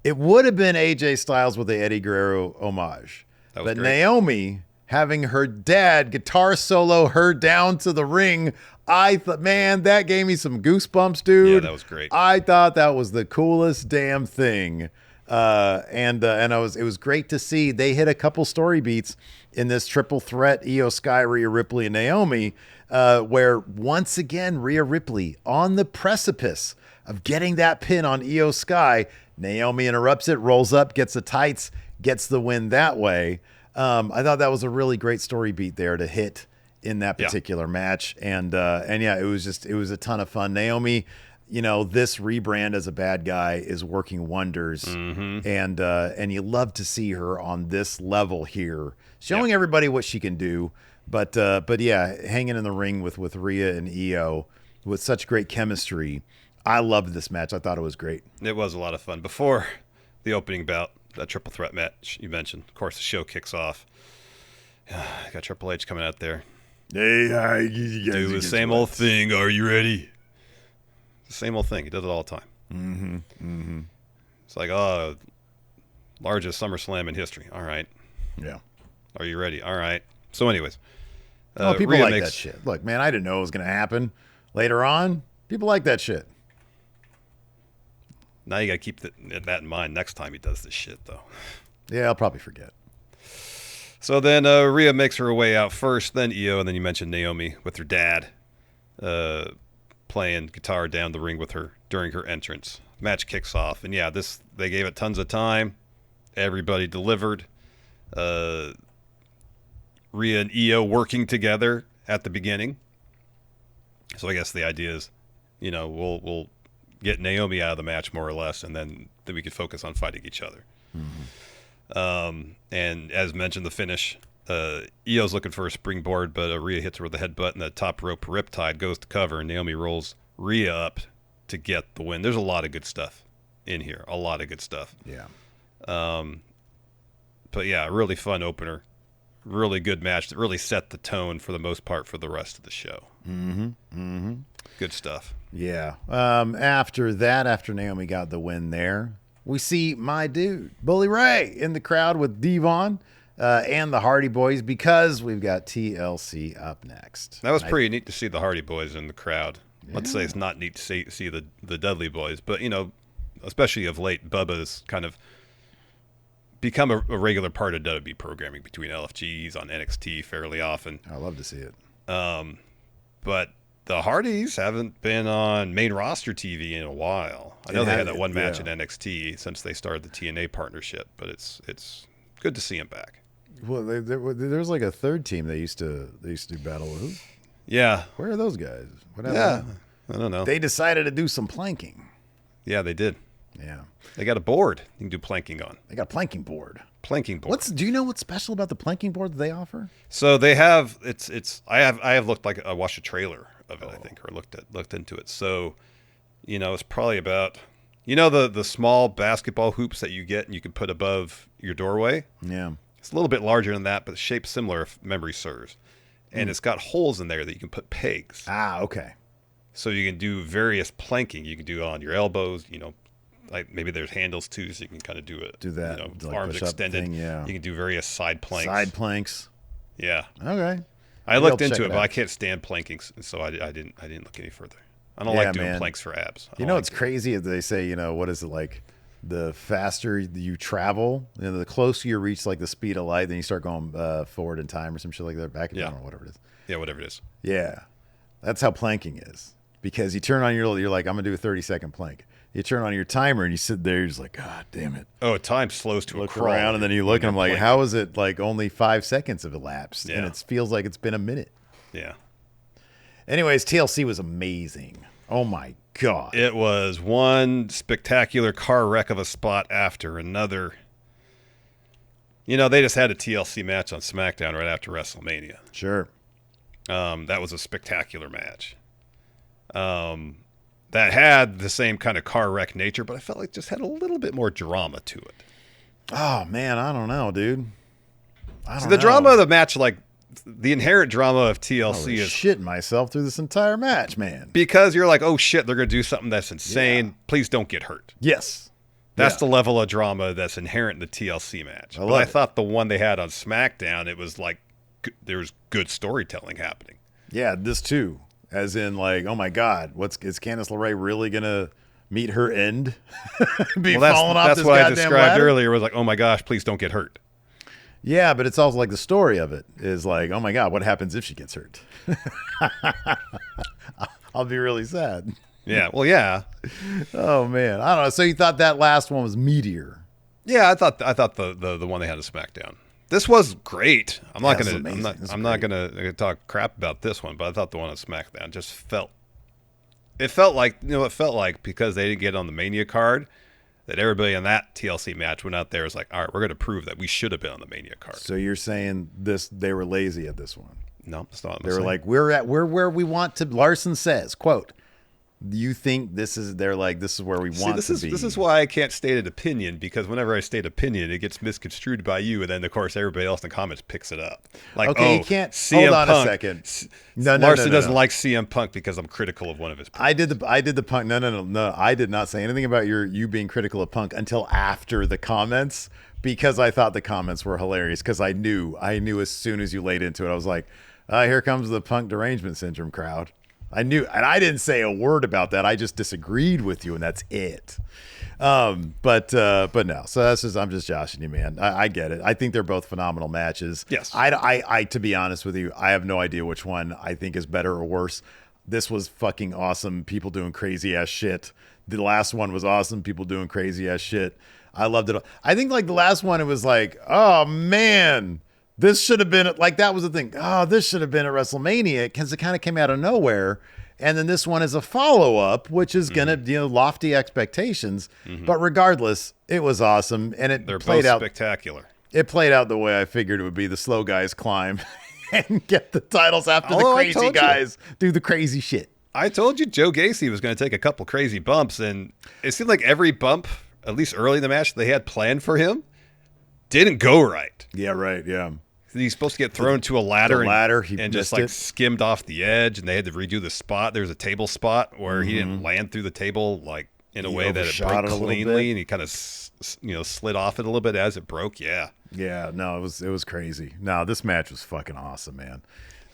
S1: It would have been AJ Styles with the Eddie Guerrero homage.
S2: That was
S1: but
S2: great.
S1: Naomi having her dad guitar solo her down to the ring, I thought, man, that gave me some goosebumps, dude.
S2: Yeah, that was great.
S1: I thought that was the coolest damn thing. And it was great to see. They hit a couple story beats in this triple threat, Io Sky, Rhea Ripley, and Naomi, where once again Rhea Ripley on the precipice of getting that pin on Io Sky. Naomi interrupts it, rolls up, gets the tights, gets the win that way. I thought that was a really great story beat there to hit in that particular match. And yeah, it was a ton of fun. Naomi, this rebrand as a bad guy is working wonders. And you love to see her on this level here, showing everybody what she can do. But yeah, hanging in the ring with Rhea and Io with such great chemistry. I loved this match. I thought it was great.
S2: It was a lot of fun. Before the opening bout, that triple threat match you mentioned, of course, the show kicks off. Got Triple H coming out there.
S1: Hey, you guys
S2: do the same old thing. Are you ready? The same old thing. He does it all the time. It's like, largest SummerSlam in history. All right.
S1: Yeah.
S2: Are you ready? All right. So anyways.
S1: People Rhea like that shit. Look, man, I didn't know it was going to happen. Later on, people like that shit.
S2: Now you got to keep that in mind next time he does this shit, though.
S1: Yeah, I'll probably forget.
S2: So then Rhea makes her way out first, then Io, and then you mentioned Naomi with her dad playing guitar down the ring with her during her entrance. Match kicks off, and yeah, they gave it tons of time. Everybody delivered. Rhea and Io working together at the beginning. So I guess the idea is, we'll get Naomi out of the match more or less, and then we could focus on fighting each other. And as mentioned, the finish, Io's looking for a springboard, but Rhea hits her with a headbutt, and the top rope riptide goes to cover, and Naomi rolls Rhea up to get the win. There's a lot of good stuff in here. A lot of good stuff.
S1: Yeah.
S2: But yeah, really fun opener. Really good match that really set the tone for the most part for the rest of the show. Good stuff.
S1: Yeah. After that, after Naomi got the win there, we see my dude, Bully Ray, in the crowd with Devon and the Hardy Boys, because we've got TLC up next.
S2: That was pretty neat to see the Hardy Boys in the crowd. Yeah. Let's say it's not neat to see the Dudley Boys, but, especially of late, Bubba's kind of become a regular part of WWE programming between LFGs on NXT fairly often.
S1: I love to see it.
S2: But the Hardys haven't been on main roster TV in a while. I know they had that one match at NXT since they started the TNA partnership, but it's good to see them back.
S1: Well, there's like a third team they used to do battle with.
S2: Yeah.
S1: Where are those guys?
S2: What happened? I don't know.
S1: They decided to do some planking.
S2: Yeah, they did.
S1: Yeah.
S2: They got a board you can do planking on.
S1: They got a planking board.
S2: Do
S1: you know what's special about the planking board that they offer?
S2: So they have I have looked like I watched a trailer of it, I think, or looked into it. So, it's probably about the small basketball hoops that you get and you can put above your doorway.
S1: Yeah.
S2: It's a little bit larger than that, but shaped similar if memory serves. And it's got holes in there that you can put pegs.
S1: Ah, okay.
S2: So you can do various planking. You can do on your elbows, like maybe there's handles too, so you can kind of do that. Arms extended. Thing, yeah. You can do various side planks. Yeah.
S1: Okay.
S2: I looked into it, but I can't stand planking, so I didn't look any further. I don't like doing planks for abs.
S1: It's crazy if they say, what is it like? The faster you travel, the closer you reach like the speed of light, then you start going forward in time or some shit like that, back and down or whatever it is.
S2: Yeah, whatever it is.
S1: Yeah, that's how planking is. Because you turn on you're like, I'm gonna do a 30-second plank. You turn on your timer and you sit there, you're just like, God damn it.
S2: Oh, time slows to a crawl.
S1: Look around and then you look and I'm like, how is it like only 5 seconds have elapsed? Yeah. And it feels like it's been a minute.
S2: Yeah.
S1: Anyways, TLC was amazing. Oh my God.
S2: It was one spectacular car wreck of a spot after another. They just had a TLC match on SmackDown right after WrestleMania.
S1: Sure.
S2: That was a spectacular match. That had the same kind of car wreck nature, but I felt like it just had a little bit more drama to it.
S1: Oh, man, I don't know, dude.
S2: The drama of the match, like the inherent drama of TLC is
S1: shitting myself through this entire match, man.
S2: Because you're like, oh shit, they're going to do something that's insane. Yeah. Please don't get hurt.
S1: Yes.
S2: That's the level of drama that's inherent in the TLC match. I thought the one they had on SmackDown, it was like there was good storytelling happening.
S1: Yeah, this too. As in, like, oh my God, is Candice LeRae really gonna meet her end?
S2: That's what I described
S1: ladder?
S2: Earlier. Was like, oh my gosh, please don't get hurt.
S1: Yeah, but it's also like the story of it is like, oh my God, what happens if she gets hurt? I'll be really sad.
S2: Yeah. Well, yeah.
S1: Oh man, I don't know. So you thought that last one was meteor?
S2: Yeah, I thought the one they had to SmackDown. This was great. I'm not
S1: That's
S2: gonna
S1: amazing.
S2: I'm not gonna talk crap about this one, but I thought the one on SmackDown just felt like it felt like because they didn't get on the Mania card that everybody in that TLC match went out there was like, all right, we're gonna prove that we should have been on the Mania card.
S1: So you're saying they were lazy at this one?
S2: No, that's not what I'm
S1: They were
S2: saying.
S1: like, we're where we want to. Larson says, "quote You think this is?" They're like, "This is where we want to be."
S2: This is why I can't state an opinion, because whenever I state opinion, it gets misconstrued by you, and then of course everybody else in the comments picks it up. Like,
S1: Okay,
S2: oh,
S1: you can't.
S2: CM
S1: Hold on
S2: Punk,
S1: a second. No,
S2: Larson doesn't like CM Punk because I'm critical of one of his.
S1: I did the Punk. No. I did not say anything about you being critical of Punk until after the comments, because I thought the comments were hilarious. Because I knew as soon as you laid into it, I was like, here comes the Punk derangement syndrome crowd. I knew, and I didn't say a word about that. I just disagreed with you, and that's it. But no. So that's just, I'm just joshing you, man. I get it. I think they're both phenomenal matches.
S2: Yes.
S1: I to be honest with you, I have no idea which one I think is better or worse. This was fucking awesome. People doing crazy ass shit. The last one was awesome. People doing crazy ass shit. I loved it. I think like the last one, it was like, oh man, this should have been like, that was the thing. Oh, this should have been at WrestleMania, because it kind of came out of nowhere. And then this one is a follow-up, which is going to, lofty expectations. But regardless, it was awesome. And
S2: They're
S1: played
S2: both
S1: out
S2: spectacular.
S1: It played out the way I figured it would be. The slow guys climb and get the titles after
S2: Oh,
S1: the
S2: I
S1: crazy
S2: told you.
S1: guys do the crazy shit.
S2: I told you Joe Gacy was going to take a couple crazy bumps, and it seemed like every bump, at least early in the match, they had planned for him, didn't go right.
S1: Yeah, right. Yeah.
S2: He's supposed to get thrown to a ladder,
S1: He
S2: and just
S1: missed
S2: like
S1: it.
S2: skimmed off the edge, and they had to redo the spot. There was a table spot where he didn't land through the table like in a
S1: He
S2: way that it
S1: overshot
S2: broke
S1: it a little bit.
S2: cleanly, and he kind of slid off it a little bit as it broke. Yeah.
S1: Yeah, no, it was crazy. No, this match was fucking awesome, man.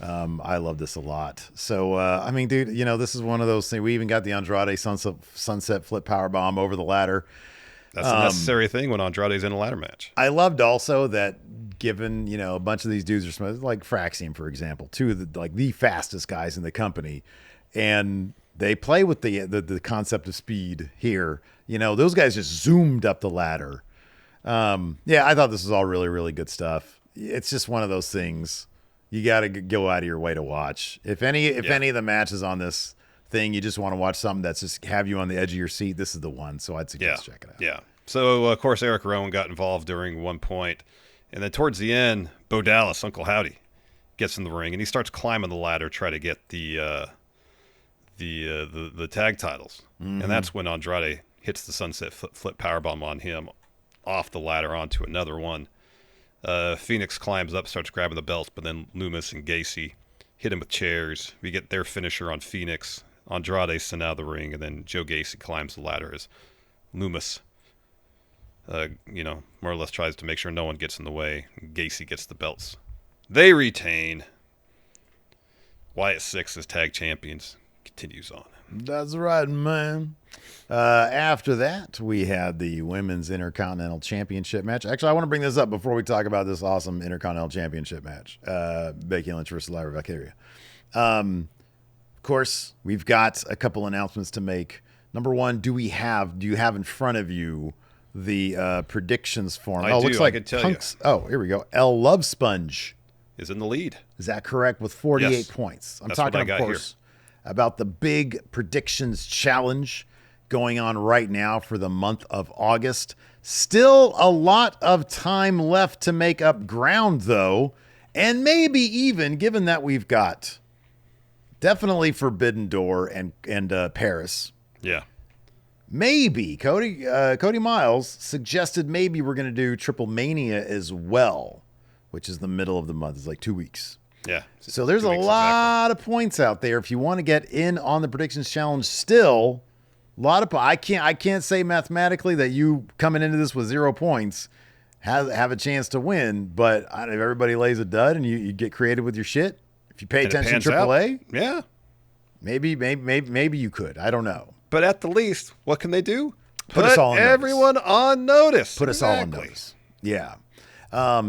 S1: I love this a lot. So, I mean, dude, this is one of those things. We even got the Andrade sunset flip powerbomb over the ladder.
S2: That's a necessary thing when Andrade's in a ladder match.
S1: I loved also that, given, a bunch of these dudes are smooth, like Fraxium, for example, two of the fastest guys in the company, and they play with the concept of speed here. Those guys just zoomed up the ladder. Yeah, I thought this was all really, really good stuff. It's just one of those things you got to go out of your way to watch. If any of the matches on this thing, you just want to watch something that's just have you on the edge of your seat, this is the one. So I'd suggest checking it out.
S2: Yeah. So, of course, Eric Rowan got involved during one point. And then towards the end, Bo Dallas, Uncle Howdy, gets in the ring. And he starts climbing the ladder, try to get the tag titles. And that's when Andrade hits the sunset flip powerbomb on him off the ladder onto another one. Phoenix climbs up, starts grabbing the belts. But then Loomis and Gacy hit him with chairs. We get their finisher on Phoenix. Andrade sent out of the ring. And then Joe Gacy climbs the ladder as Loomis more or less tries to make sure no one gets in the way. Gacy gets the belts. They retain. Wyatt Six as tag champions. Continues on.
S1: That's right, man. After that, we had the Women's Intercontinental Championship match. Actually, I want to bring this up before we talk about this awesome Intercontinental Championship match. Becky Lynch versus Lyra Valkyria. Of course, we've got a couple announcements to make. Number one, do you have in front of you the predictions form?
S2: I do.
S1: Looks like
S2: I can tell
S1: Punk's. Oh, here we go. L Love Sponge
S2: is in the lead.
S1: Is that correct? With 48
S2: Yes.
S1: points. I'm
S2: That's
S1: talking,
S2: what I
S1: of
S2: got
S1: course, about the big predictions challenge going on right now for the month of August. Still a lot of time left to make up ground, though, and maybe even, given that we've got definitely Forbidden Door and Paris.
S2: Yeah.
S1: Maybe Cody Miles suggested maybe we're going to do Triple Mania as well, which is the middle of the month. It's like 2 weeks.
S2: Yeah.
S1: So there's a lot of points out there. If you want to get in on the predictions challenge, still a lot of I can't say mathematically that you coming into this with 0 points have a chance to win. But if everybody lays a dud and you get creative with your shit, if you pay attention to AAA,
S2: yeah,
S1: maybe you could. I don't know.
S2: But at the least, what can they do?
S1: Put us all on notice.
S2: Everyone on notice.
S1: Put us all on notice. Yeah.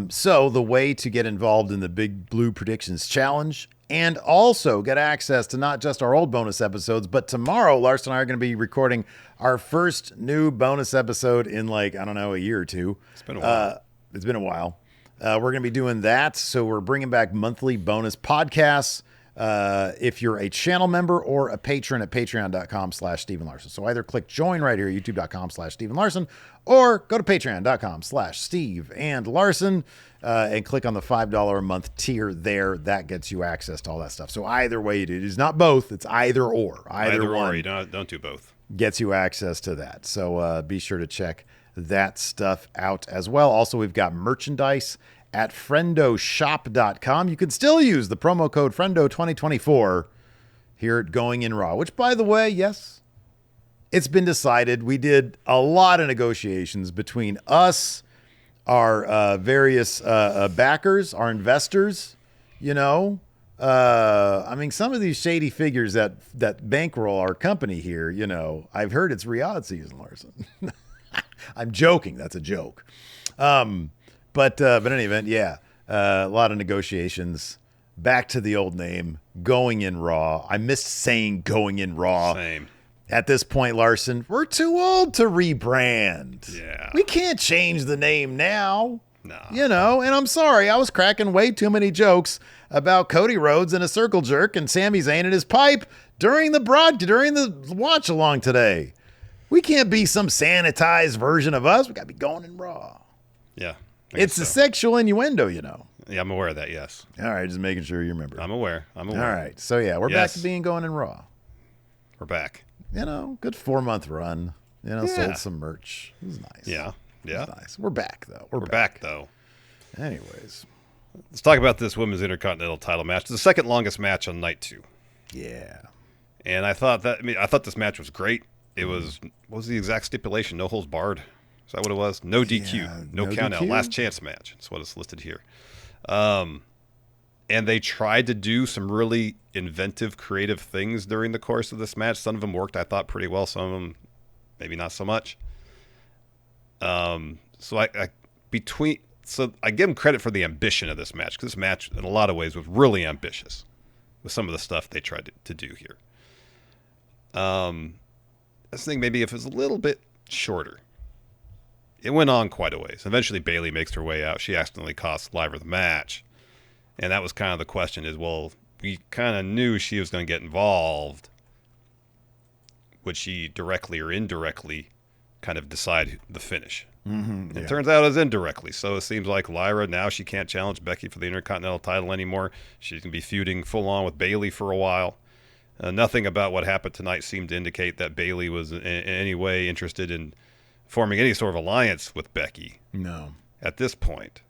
S1: So the way to get involved in the Big Blue Predictions Challenge and also get access to not just our old bonus episodes, but tomorrow, Larson and I are going to be recording our first new bonus episode in a year or two.
S2: It's been a while.
S1: It's been a while. We're going to be doing that. So we're bringing back monthly bonus podcasts. If you're a channel member or a patron at patreon.com/Stephen Larson. So either click join right here, youtube.com/Stephen Larson, or go to patreon.com/Steve and Larson, and click on the $5 a month tier there. That gets you access to all that stuff. So either way you do it. It's not both. It's either or. Either one.
S2: Or. You don't do both.
S1: Gets you access to that. So be sure to check that stuff out as well. Also, we've got merchandise at friendoshop.com. You can still use the promo code Friendo2024 here at Going in Raw, which, by the way, yes, it's been decided. We did a lot of negotiations between us, our various backers, our investors, some of these shady figures that bankroll our company here, I've heard it's Riyadh season, Larson. I'm joking. That's a joke. But in any event, yeah, a lot of negotiations. Back to the old name, Going in Raw. I missed saying Going in Raw.
S2: Same.
S1: At this point, Larson, we're too old to rebrand.
S2: Yeah.
S1: We can't change the name now.
S2: No.
S1: And I'm sorry, I was cracking way too many jokes about Cody Rhodes and a circle jerk and Sami Zayn and his pipe during the watch along today. We can't be some sanitized version of us. We got to be Going in Raw.
S2: Yeah.
S1: It's a sexual innuendo,
S2: Yeah, I'm aware of that, yes.
S1: All right, just making sure you remember.
S2: I'm aware.
S1: All right, so yeah, we're back to being Going in Raw.
S2: We're back.
S1: Good 4-month run. Sold some merch. It was nice.
S2: Yeah.
S1: It was nice. We're back, though. We're
S2: back, though.
S1: Anyways.
S2: Let's talk about this Women's Intercontinental title match. It's the second longest match on night 2.
S1: Yeah.
S2: And I thought this match was great. It was, what was the exact stipulation? No holds barred. Is that what it was? No DQ, no count out, last chance match. That's what it's listed here. And they tried to do some really inventive, creative things during the course of this match. Some of them worked, I thought, pretty well. Some of them, maybe not so much. So I give them credit for the ambition of this match, because this match, in a lot of ways, was really ambitious with some of the stuff they tried to do here. I was thinking maybe if it was a little bit shorter. It went on quite a ways. Eventually, Bayley makes her way out. She accidentally costs Lyra the match. And that was kind of the question is, well, we kind of knew she was going to get involved. Would she directly or indirectly kind of decide the finish?
S1: Mm-hmm,
S2: It turns out it was indirectly. So it seems like Lyra, now she can't challenge Becky for the Intercontinental title anymore. She can be feuding full on with Bayley for a while. Nothing about what happened tonight seemed to indicate that Bayley was in any way interested in forming any sort of alliance with Becky.
S1: No.
S2: At this point.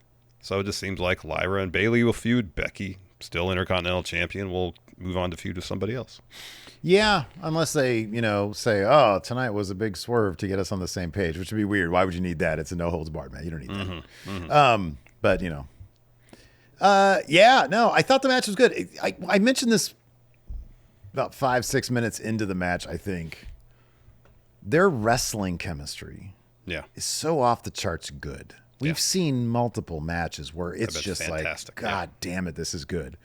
S2: So it just seems like Lyra and Bayley will feud. Becky, still Intercontinental Champion, will move on to feud with somebody else.
S1: Yeah, unless they, say, oh, tonight was a big swerve to get us on the same page, which would be weird. Why would you need that? It's a no-holds-barred match. You don't need that.
S2: Mm-hmm.
S1: But, I thought the match was good. I mentioned this about 5-6 minutes into the match, I think. Their wrestling chemistry is so off the charts good. We've seen multiple matches where it's just
S2: fantastic.
S1: God damn it, this is good.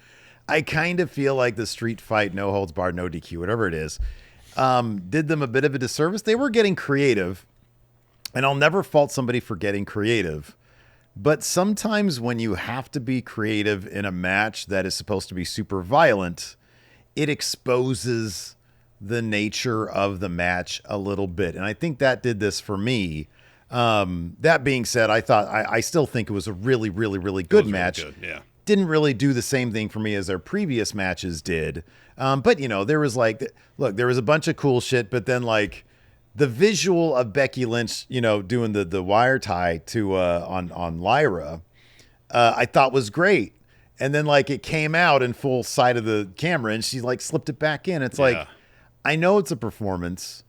S1: I kind of feel like the street fight, no holds barred, no DQ, whatever it is, did them a bit of a disservice. They were getting creative, and I'll never fault somebody for getting creative. But sometimes when you have to be creative in a match that is supposed to be super violent, it exposes the nature of the match a little bit. And I think that did this for me. That being said, I still think it was a really, really, really good match.
S2: Really good, yeah.
S1: Didn't really do the same thing for me as their previous matches did. But there was there was a bunch of cool shit, but then the visual of Becky Lynch, doing the wire tie to, on Lyra, I thought was great. And then it came out in full sight of the camera and she slipped it back in. It's I know it's a performance,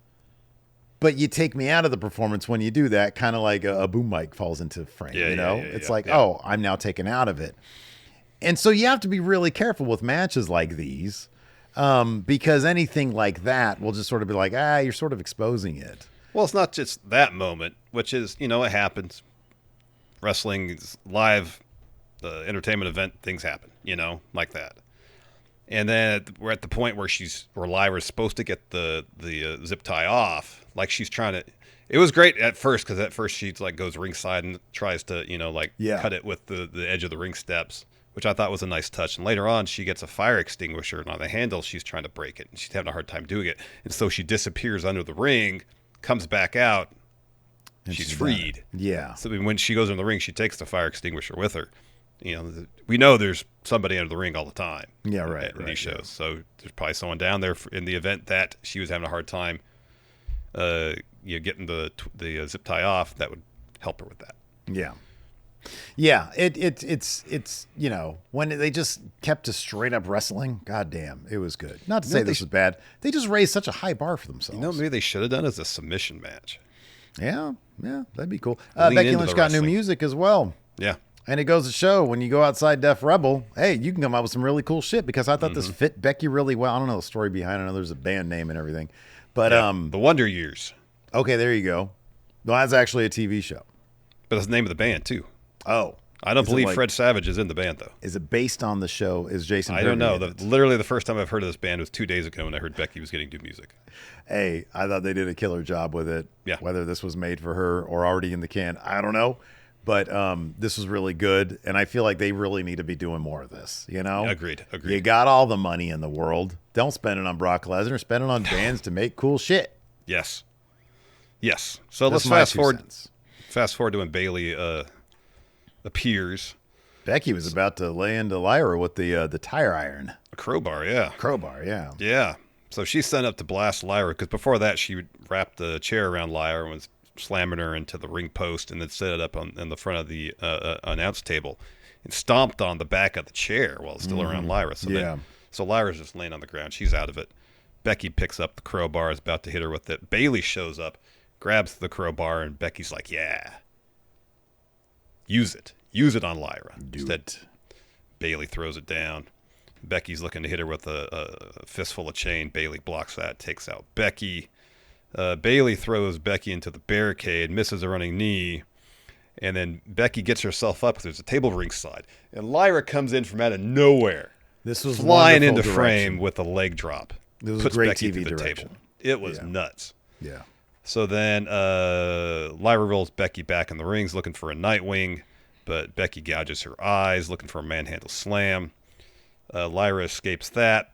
S1: but you take me out of the performance when you do that, kind of like a boom mic falls into frame, It's oh, I'm now taken out of it. And so you have to be really careful with matches like these, because anything like that will just sort of be you're sort of exposing it.
S2: Well, it's not just that moment, which is, it happens. Wrestling is live, entertainment event, things happen, like that. And then we're at the point where Lyra's supposed to get the zip tie off, like she's trying to. It was great at first because at first she's like goes ringside and tries to cut it with the edge of the ring steps, which I thought was a nice touch. And later on, she gets a fire extinguisher, and on the handle, she's trying to break it, and she's having a hard time doing it. And so she disappears under the ring, comes back out, and she's freed.
S1: Yeah.
S2: So when she goes in the ring, she takes the fire extinguisher with her. We know there's somebody under the ring all the time.
S1: Yeah, right.
S2: In these shows, yeah. So there's probably someone down there in the event that she was having a hard time, getting the zip tie off. That would help her with that.
S1: Yeah. Yeah, it's when they just kept to straight up wrestling, goddamn, it was good. Not to say this was bad. They just raised such a high bar for themselves.
S2: Maybe they should have done as a submission match.
S1: Yeah, that'd be cool. Becky Lynch got new music as well.
S2: Yeah.
S1: And it goes to show when you go outside Def Rebel, hey, you can come up with some really cool shit because I thought this fit Becky really well. I don't know the story behind it. I know there's a band name and everything. But
S2: The Wonder Years.
S1: Okay, there you go. Well, that's actually a TV show.
S2: But that's the name of the band too.
S1: Oh.
S2: I don't believe Fred Savage is in the band though.
S1: Is it based on the show? Is Jason
S2: I don't know. Literally the first time I've heard of this band was 2 days ago when I heard Becky was getting new music.
S1: Hey, I thought they did a killer job with it.
S2: Yeah.
S1: Whether this was made for her or already in the can, I don't know. But this was really good, and I feel like they really need to be doing more of this,
S2: Agreed.
S1: You got all the money in the world. Don't spend it on Brock Lesnar. Spend it on bands to make cool shit.
S2: Yes. So let's fast forward to when Bayley appears.
S1: Becky was about to lay into Lyra with the tire iron.
S2: A crowbar, yeah. Yeah. So she's sent up to blast Lyra, because before that she wrapped the chair around Lyra and was slamming her into the ring post and then set it up in the front of the announce table and stomped on the back of the chair while it's still around Lyra. So Lyra's just laying on the ground. She's out of it. Becky picks up the crowbar, is about to hit her with it. Bayley shows up, grabs the crowbar, and Becky's like, yeah, use it. Use it on Lyra. Instead, Bayley throws it down. Becky's looking to hit her with a fistful of chain. Bayley blocks that, takes out Becky. Bayley throws Becky into the barricade, misses a running knee, and then Becky gets herself up because there's a table ringside. And Lyra comes in from out of nowhere.
S1: This was
S2: flying into frame with a leg drop.
S1: This was great Becky TV direction.
S2: Table. It was nuts.
S1: Yeah.
S2: So then Lyra rolls Becky back in the rings looking for a Nightwing, but Becky gouges her eyes looking for a manhandle slam. Lyra escapes that,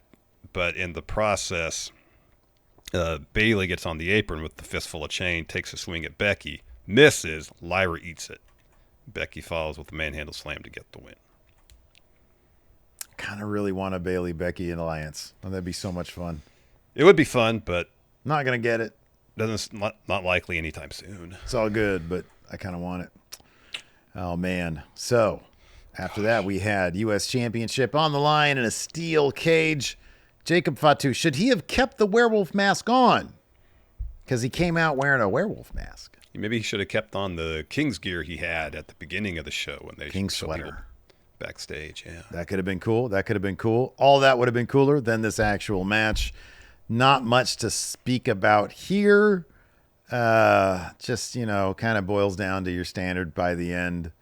S2: but in the process, Bayley gets on the apron with the fistful of chain, takes a swing at Becky, misses, Lyra eats it. Becky follows with a manhandle slam to get the win.
S1: Kind of really want a Bayley-Becky alliance. Oh, that'd be so much fun.
S2: It would be fun, but
S1: not going to get it.
S2: Not likely anytime soon.
S1: It's all good, but I kind of want it. Oh, man. So, after that, we had U.S. Championship on the line in a steel cage. Jacob Fatu, should he have kept the werewolf mask on? Because he came out wearing a werewolf mask.
S2: Maybe he should have kept on the King's gear he had at the beginning of the show when they
S1: King's sweater
S2: backstage. Yeah,
S1: that could have been cool. All that would have been cooler than this actual match. Not much to speak about here. Just kind of boils down to your standard by the end.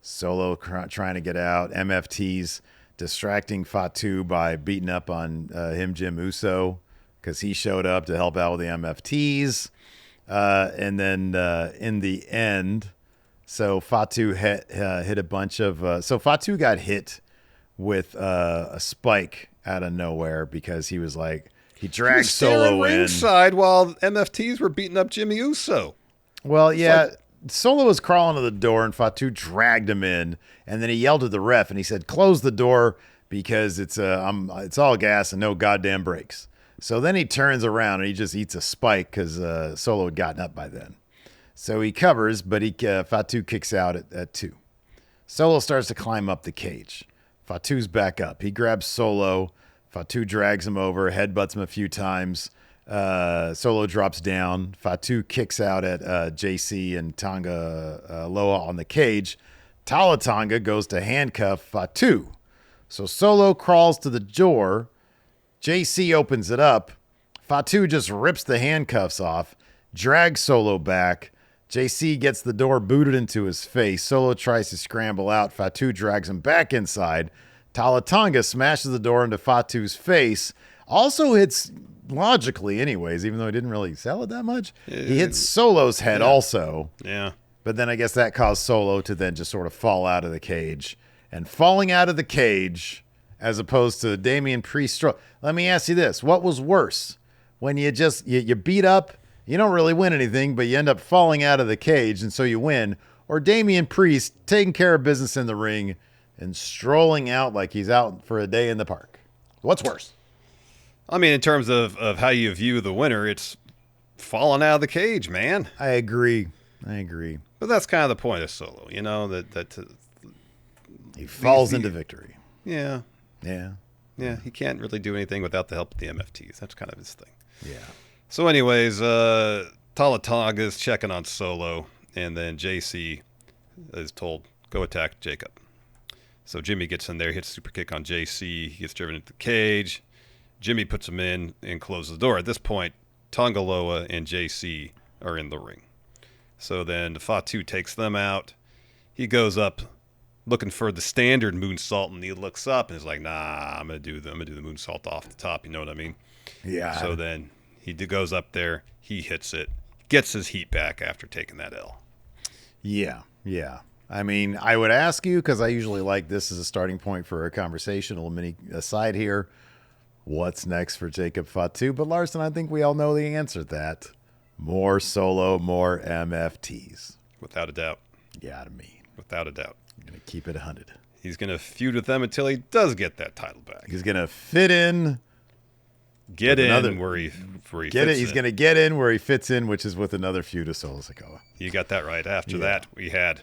S1: Solo trying to get out. MFT's distracting Fatu by beating up on Jim Uso because he showed up to help out with the MFTs. And then in the end, so Fatu hit a bunch of... so Fatu got hit with a spike out of nowhere because he was like... He dragged Solo in.
S2: Ringside while MFTs were beating up Jimmy Uso.
S1: Well, yeah. Solo was crawling to the door, and Fatu dragged him in, and then he yelled at the ref, and he said, "Close the door because it's all gas and no goddamn brakes." So then he turns around and he just eats a spike because Solo had gotten up by then. So he covers, but Fatu kicks out at 2. Solo starts to climb up the cage. Fatu's back up. He grabs Solo. Fatu drags him over, headbutts him a few times. Solo drops down. Fatu kicks out at JC and Tonga Loa on the cage. Tala Tonga goes to handcuff Fatu. So Solo crawls to the door. JC opens it up. Fatu just rips the handcuffs off, drags Solo back. JC gets the door booted into his face. Solo tries to scramble out. Fatu drags him back inside. Talatonga smashes the door into Fatu's face. Also hits, logically anyways, even though he didn't really sell it that much, he hits Solo's head also.
S2: Yeah.
S1: But then I guess that caused Solo to then just sort of fall out of the cage. And falling out of the cage, as opposed to Damian Priest. Let me ask you this. What was worse? When you just, you beat up, you don't really win anything, but you end up falling out of the cage, and so you win. Or Damian Priest taking care of business in the ring and strolling out like he's out for a day in the park. What's worse?
S2: I mean, in terms of how you view the winner, it's falling out of the cage, man.
S1: I agree.
S2: But that's kind of the point of Solo, you know, that
S1: he falls into victory.
S2: Yeah.
S1: Yeah.
S2: Yeah, he can't really do anything without the help of the MFTs. That's kind of his thing.
S1: Yeah.
S2: So anyways, Talataga's checking on Solo, and then JC is told, go attack Jacob. So Jimmy gets in there, hits super kick on JC, he gets driven into the cage. Jimmy puts him in and closes the door. At this point, Tongaloa and JC are in the ring. So then Fatu takes them out. He goes up looking for the standard moonsault, and he looks up and is like, nah, I'm gonna do the moonsault off the top, you know what I mean?
S1: Yeah.
S2: So then he goes up there, he hits it, gets his heat back after taking that L.
S1: Yeah. I mean, I would ask you, because I usually like this as a starting point for a conversation, a little mini aside here. What's next for Jacob Fatu? But Larson, I think we all know the answer to that. More Solo, more MFTs.
S2: Without a doubt.
S1: Yeah, to me.
S2: Without a doubt.
S1: I'm going to keep it 100.
S2: He's going to feud with them until he does get that title back.
S1: He's going to fit in.
S2: Get in where he fits in.
S1: He's going to get in where he fits in, which is with another feud of Solo Sikoa.
S2: You got that right. After that, we had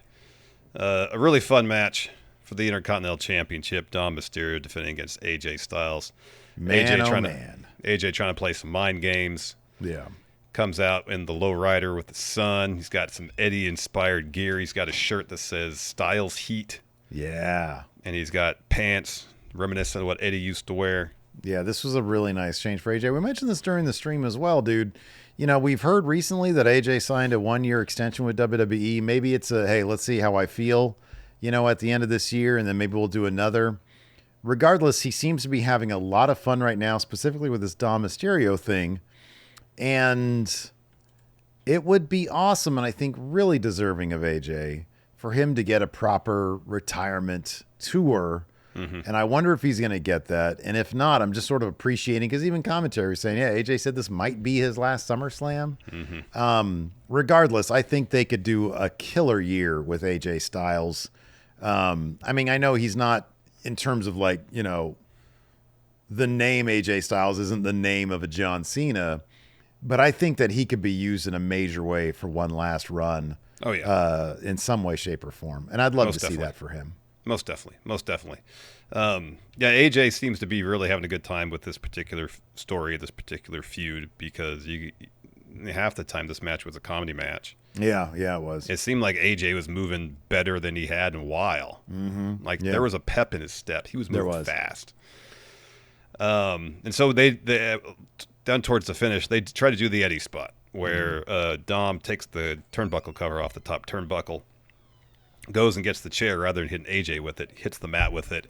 S2: a really fun match for the Intercontinental Championship. Dom Mysterio defending against AJ Styles. AJ trying to play some mind games.
S1: Yeah.
S2: Comes out in the lowrider with the sun. He's got some Eddie-inspired gear. He's got a shirt that says Styles Heat.
S1: Yeah.
S2: And he's got pants reminiscent of what Eddie used to wear.
S1: Yeah, this was a really nice change for AJ. We mentioned this during the stream as well, dude. You know, we've heard recently that AJ signed a 1-year extension with WWE. Maybe it's a, hey, let's see how I feel, you know, at the end of this year, and then maybe we'll do another. Regardless, he seems to be having a lot of fun right now, specifically with this Dom Mysterio thing. And it would be awesome, and I think really deserving of AJ, for him to get a proper retirement tour. Mm-hmm. And I wonder if he's going to get that. And if not, I'm just sort of appreciating, because even commentary is saying, yeah, AJ said this might be his last SummerSlam. Mm-hmm. Regardless, I think they could do a killer year with AJ Styles. I mean, I know he's not, in terms of like, you know, the name AJ Styles isn't the name of a John Cena, but I think that he could be used in a major way for one last run.
S2: Oh, yeah.
S1: In some way, shape, or form. And I'd love to see that for him.
S2: Most definitely. Yeah, AJ seems to be really having a good time with this particular story, this particular feud, because half the time this match was a comedy match.
S1: Yeah, it was.
S2: It seemed like AJ was moving better than he had in a while. Mm-hmm. Like there was a pep in his step. He was moving fast. And so they down towards the finish, they try to do the Eddie spot where Dom takes the turnbuckle cover off the top turnbuckle, goes and gets the chair rather than hitting AJ with it, hits the mat with it,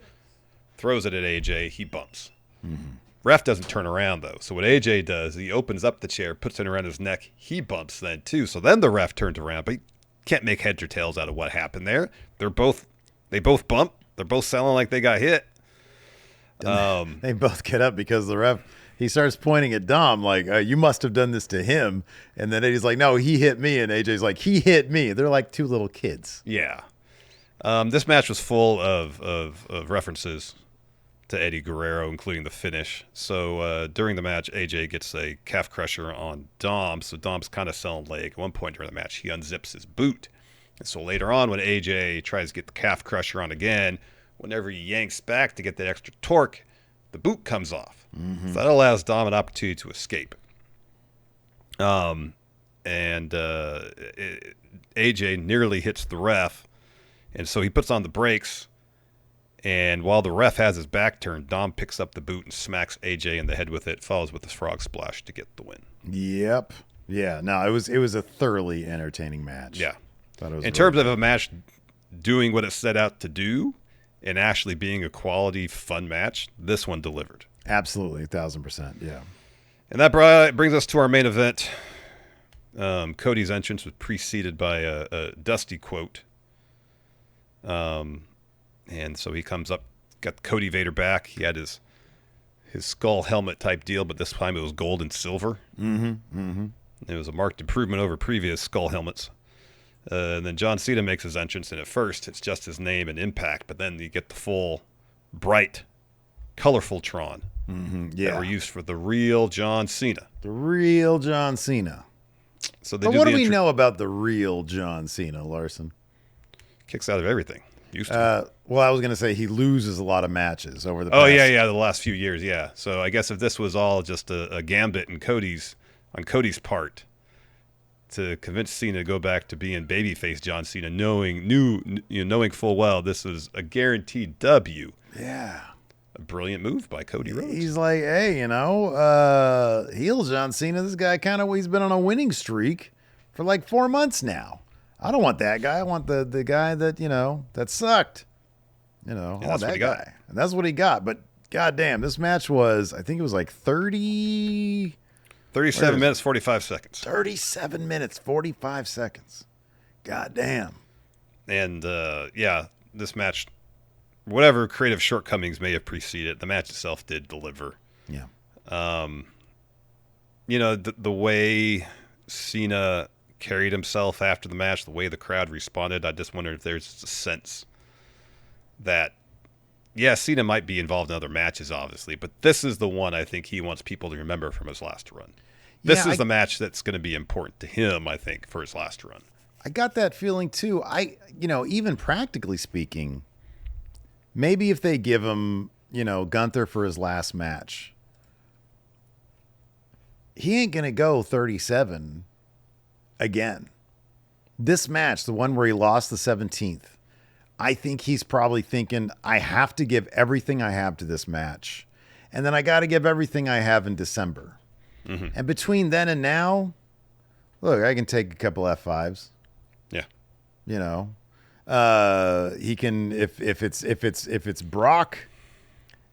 S2: throws it at AJ, he bumps. Mm-hmm. Ref doesn't turn around, though. So what AJ does, he opens up the chair, puts it around his neck, he bumps then, too. So then the ref turns around, but he can't make heads or tails out of what happened there. They both bump. They're both sounding like they got hit.
S1: They both get up because the ref, he starts pointing at Dom like, you must have done this to him. And then Eddie's like, no, he hit me. And AJ's like, he hit me. They're like two little kids.
S2: Yeah. This match was full of references to Eddie Guerrero, including the finish. So during the match, AJ gets a calf crusher on Dom. So Dom's kind of selling leg. At one point during the match, he unzips his boot. And so later on, when AJ tries to get the calf crusher on again, whenever he yanks back to get that extra torque, the boot comes off. Mm-hmm. So that allows Dom an opportunity to escape. AJ nearly hits the ref, and so he puts on the brakes. And while the ref has his back turned, Dom picks up the boot and smacks AJ in the head with it, follows with his frog splash to get the win.
S1: Yep. Yeah. No, it was a thoroughly entertaining match.
S2: Yeah. In terms of a match doing what it set out to do, and actually being a quality, fun match, this one delivered.
S1: Absolutely, 1,000%. Yeah.
S2: And that brings us to our main event. Cody's entrance was preceded by a Dusty quote. And so he comes up, got Cody Vader back. He had his skull helmet type deal, but this time it was gold and silver. It was a marked improvement over previous skull helmets. And then John Cena makes his entrance, and at first it's just his name and Impact, but then you get the full, bright, colorful Tron that were used for the real John Cena.
S1: The real John Cena.
S2: So
S1: but what do we know about the real John Cena, Larson?
S2: Kicks out of everything. Used to.
S1: Well, I was going to say he loses a lot of matches over the past.
S2: Oh, yeah, the last few years, yeah. So I guess if this was all just a gambit on Cody's part to convince Cena to go back to being babyface John Cena, knowing full well this was a guaranteed W.
S1: Yeah.
S2: A brilliant move by Cody Rhodes.
S1: He's like, hey, heel John Cena, this guy he's been on a winning streak for like 4 months now. I don't want that guy. I want the guy that, that sucked. I want that guy. And that's what he got. But goddamn, this match was, I think it was like 37
S2: minutes, 45 seconds.
S1: 37 minutes, 45 seconds. Goddamn.
S2: And, this match, whatever creative shortcomings may have preceded, the match itself did deliver.
S1: Yeah.
S2: The way Cena carried himself after the match, the way the crowd responded, I just wonder if there's a sense that, Cena might be involved in other matches, obviously, but this is the one I think he wants people to remember from his last run. This is the match that's going to be important to him, I think, for his last run.
S1: I got that feeling too. Even practically speaking, maybe if they give him, Gunther for his last match, he ain't going to go 37 again. This match, the one where he lost the 17th, I think he's probably thinking, I have to give everything I have to this match. And then I got to give everything I have in December. Mm-hmm. And between then and now, look, I can take a couple F5s.
S2: Yeah.
S1: He can, if it's Brock,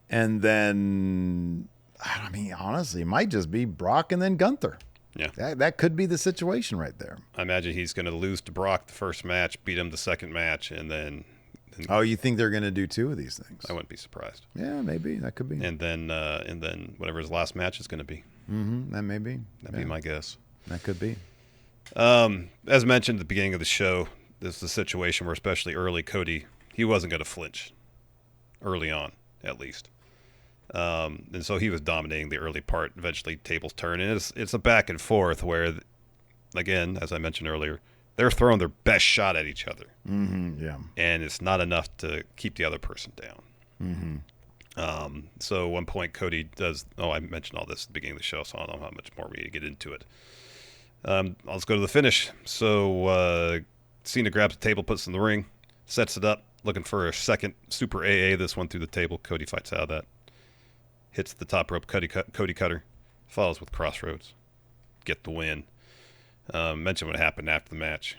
S1: and then, honestly, it might just be Brock and then Gunther.
S2: Yeah.
S1: That could be the situation right there.
S2: I imagine he's going to lose to Brock the first match, beat him the second match, and then...
S1: Oh, you think they're going to do two of these things?
S2: I wouldn't be surprised.
S1: Yeah, maybe. That could be.
S2: And then whatever his last match is going to be.
S1: Mm-hmm. That may be.
S2: That'd be my guess.
S1: That could be.
S2: As mentioned at the beginning of the show, this is a situation where, especially early, Cody, he wasn't going to flinch. Early on, at least. And so he was dominating the early part. Eventually, tables turn, and it's a back and forth where, again, as I mentioned earlier, they're throwing their best shot at each other.
S1: Mm-hmm, yeah.
S2: And it's not enough to keep the other person down.
S1: Mm-hmm.
S2: So at one point, Cody does... Oh, I mentioned all this at the beginning of the show, so I don't know how much more we need to get into it. Let's go to the finish. So Cena grabs the table, puts it in the ring, sets it up, looking for a second Super AA. This one through the table. Cody fights out of that. Hits the top rope, Cody cutter. Follows with crossroads. Get the win. Mention what happened after the match.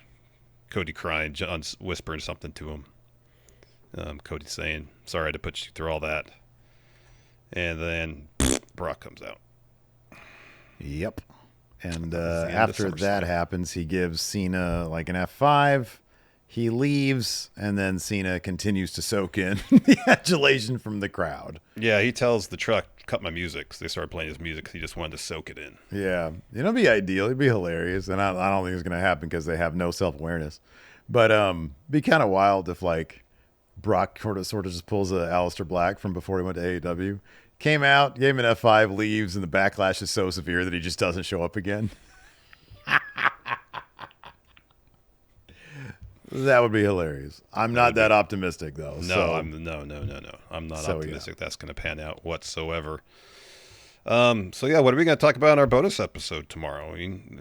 S2: Cody crying, John's whispering something to him. Cody saying, sorry to put you through all that. And then Brock comes out.
S1: Yep. And after that happens, he gives Cena like an F5. He leaves, and then Cena continues to soak in the adulation from the crowd.
S2: Yeah, he tells the truck, cut my music, because they started playing his music because he just wanted to soak it in.
S1: Yeah. It'd be ideal. It'd be hilarious. And I don't think it's going to happen because they have no self-awareness. But be kind of wild if, like, Brock sort of just pulls a Aleister Black from before he went to AEW. Came out, gave him an F5, leaves, and the backlash is so severe that he just doesn't show up again. That would be hilarious. I'm not that optimistic, though.
S2: No, I'm not optimistic that's going to pan out whatsoever. So yeah, what are we going to talk about in our bonus episode tomorrow? I mean,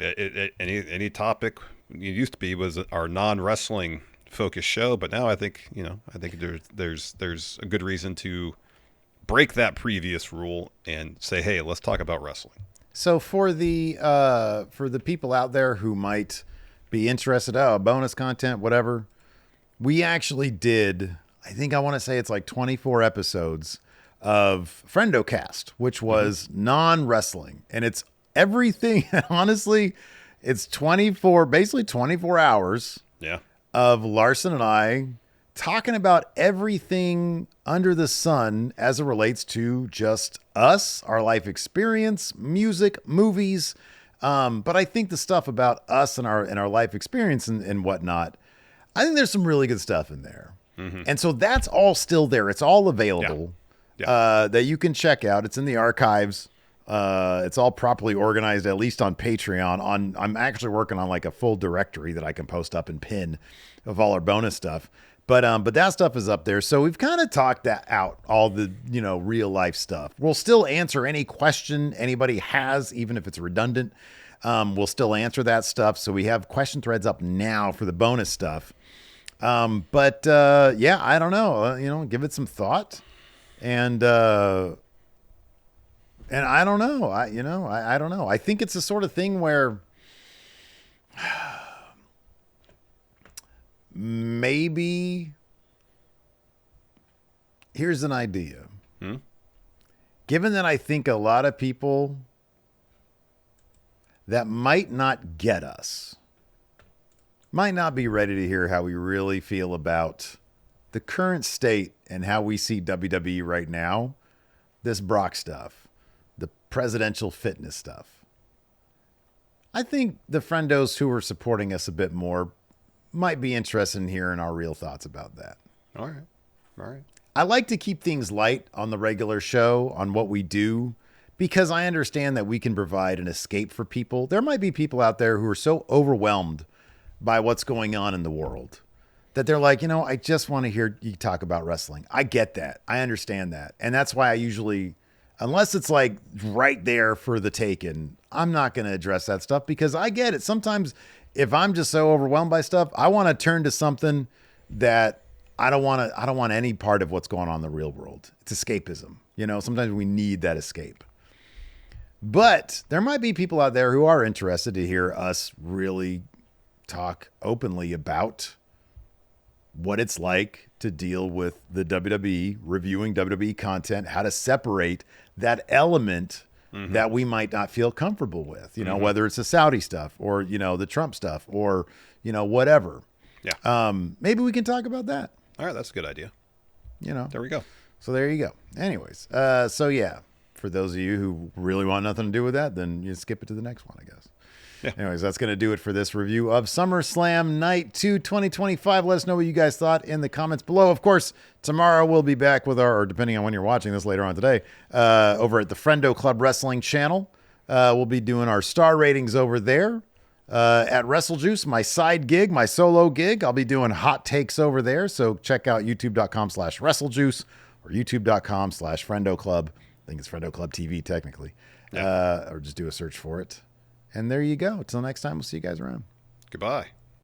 S2: any topic it used to be was our non-wrestling focused show, but now I think there's a good reason to break that previous rule and say, hey, let's talk about wrestling.
S1: So for the people out there who might be interested, bonus content, whatever, we actually did I think I want to say it's like 24 episodes of Friendo Cast, which was non-wrestling. And it's everything. Honestly, it's basically 24 hours
S2: Yeah.
S1: of Larson and I talking about everything under the sun as it relates to just us, our life experience, music, movies. But I think the stuff about us and our life experience and whatnot, I think there's some really good stuff in there. And so that's all still there. It's all available that you can check out. It's in the archives. It's all properly organized, at least on Patreon. I'm actually working on like a full directory that I can post up and pin of all our bonus stuff. But that stuff is up there. So we've kind of talked that out, all the, real life stuff. We'll still answer any question anybody has, even if it's redundant. We'll still answer that stuff. So we have question threads up now for the bonus stuff. But I don't know, give it some thought and I don't know. I don't know. I think it's the sort of thing where maybe here's an idea. Given that I think a lot of people that might not get us, might not be ready to hear how we really feel about the current state and how we see WWE right now, this Brock stuff, the presidential fitness stuff. I think the friendos who are supporting us a bit more might be interested in hearing our real thoughts about that.
S2: All right.
S1: I like to keep things light on the regular show, on what we do, because I understand that we can provide an escape for people. There might be people out there who are so overwhelmed by what's going on in the world that they're like, I just want to hear you talk about wrestling. I get that. I understand that. And that's why I usually, unless it's like right there for the taking, I'm not going to address that stuff because I get it. Sometimes if I'm just so overwhelmed by stuff, I want to turn to something that I don't want any part of what's going on in the real world. It's escapism. Sometimes we need that escape. But there might be people out there who are interested to hear us really talk openly about what it's like to deal with the WWE, reviewing WWE content, how to separate that element that we might not feel comfortable with, whether it's the Saudi stuff or, the Trump stuff or, whatever.
S2: Yeah.
S1: Maybe we can talk about that.
S2: All right. That's a good idea. There we go.
S1: So there you go. Anyways. For those of you who really want nothing to do with that, then you skip it to the next one, I guess.
S2: Yeah.
S1: Anyways, that's going to do it for this review of SummerSlam Night 2 2025. Let us know what you guys thought in the comments below. Of course, tomorrow we'll be back with or depending on when you're watching this later on today, over at the Friendo Club Wrestling channel. We'll be doing our star ratings over there. At WrestleJuice, my side gig, my solo gig, I'll be doing hot takes over there. So check out youtube.com/WrestleJuice or youtube.com/Friendo Club. I think it's Friendo Club TV technically. Or just do a search for it. And there you go. Till next time, we'll see you guys around.
S2: Goodbye.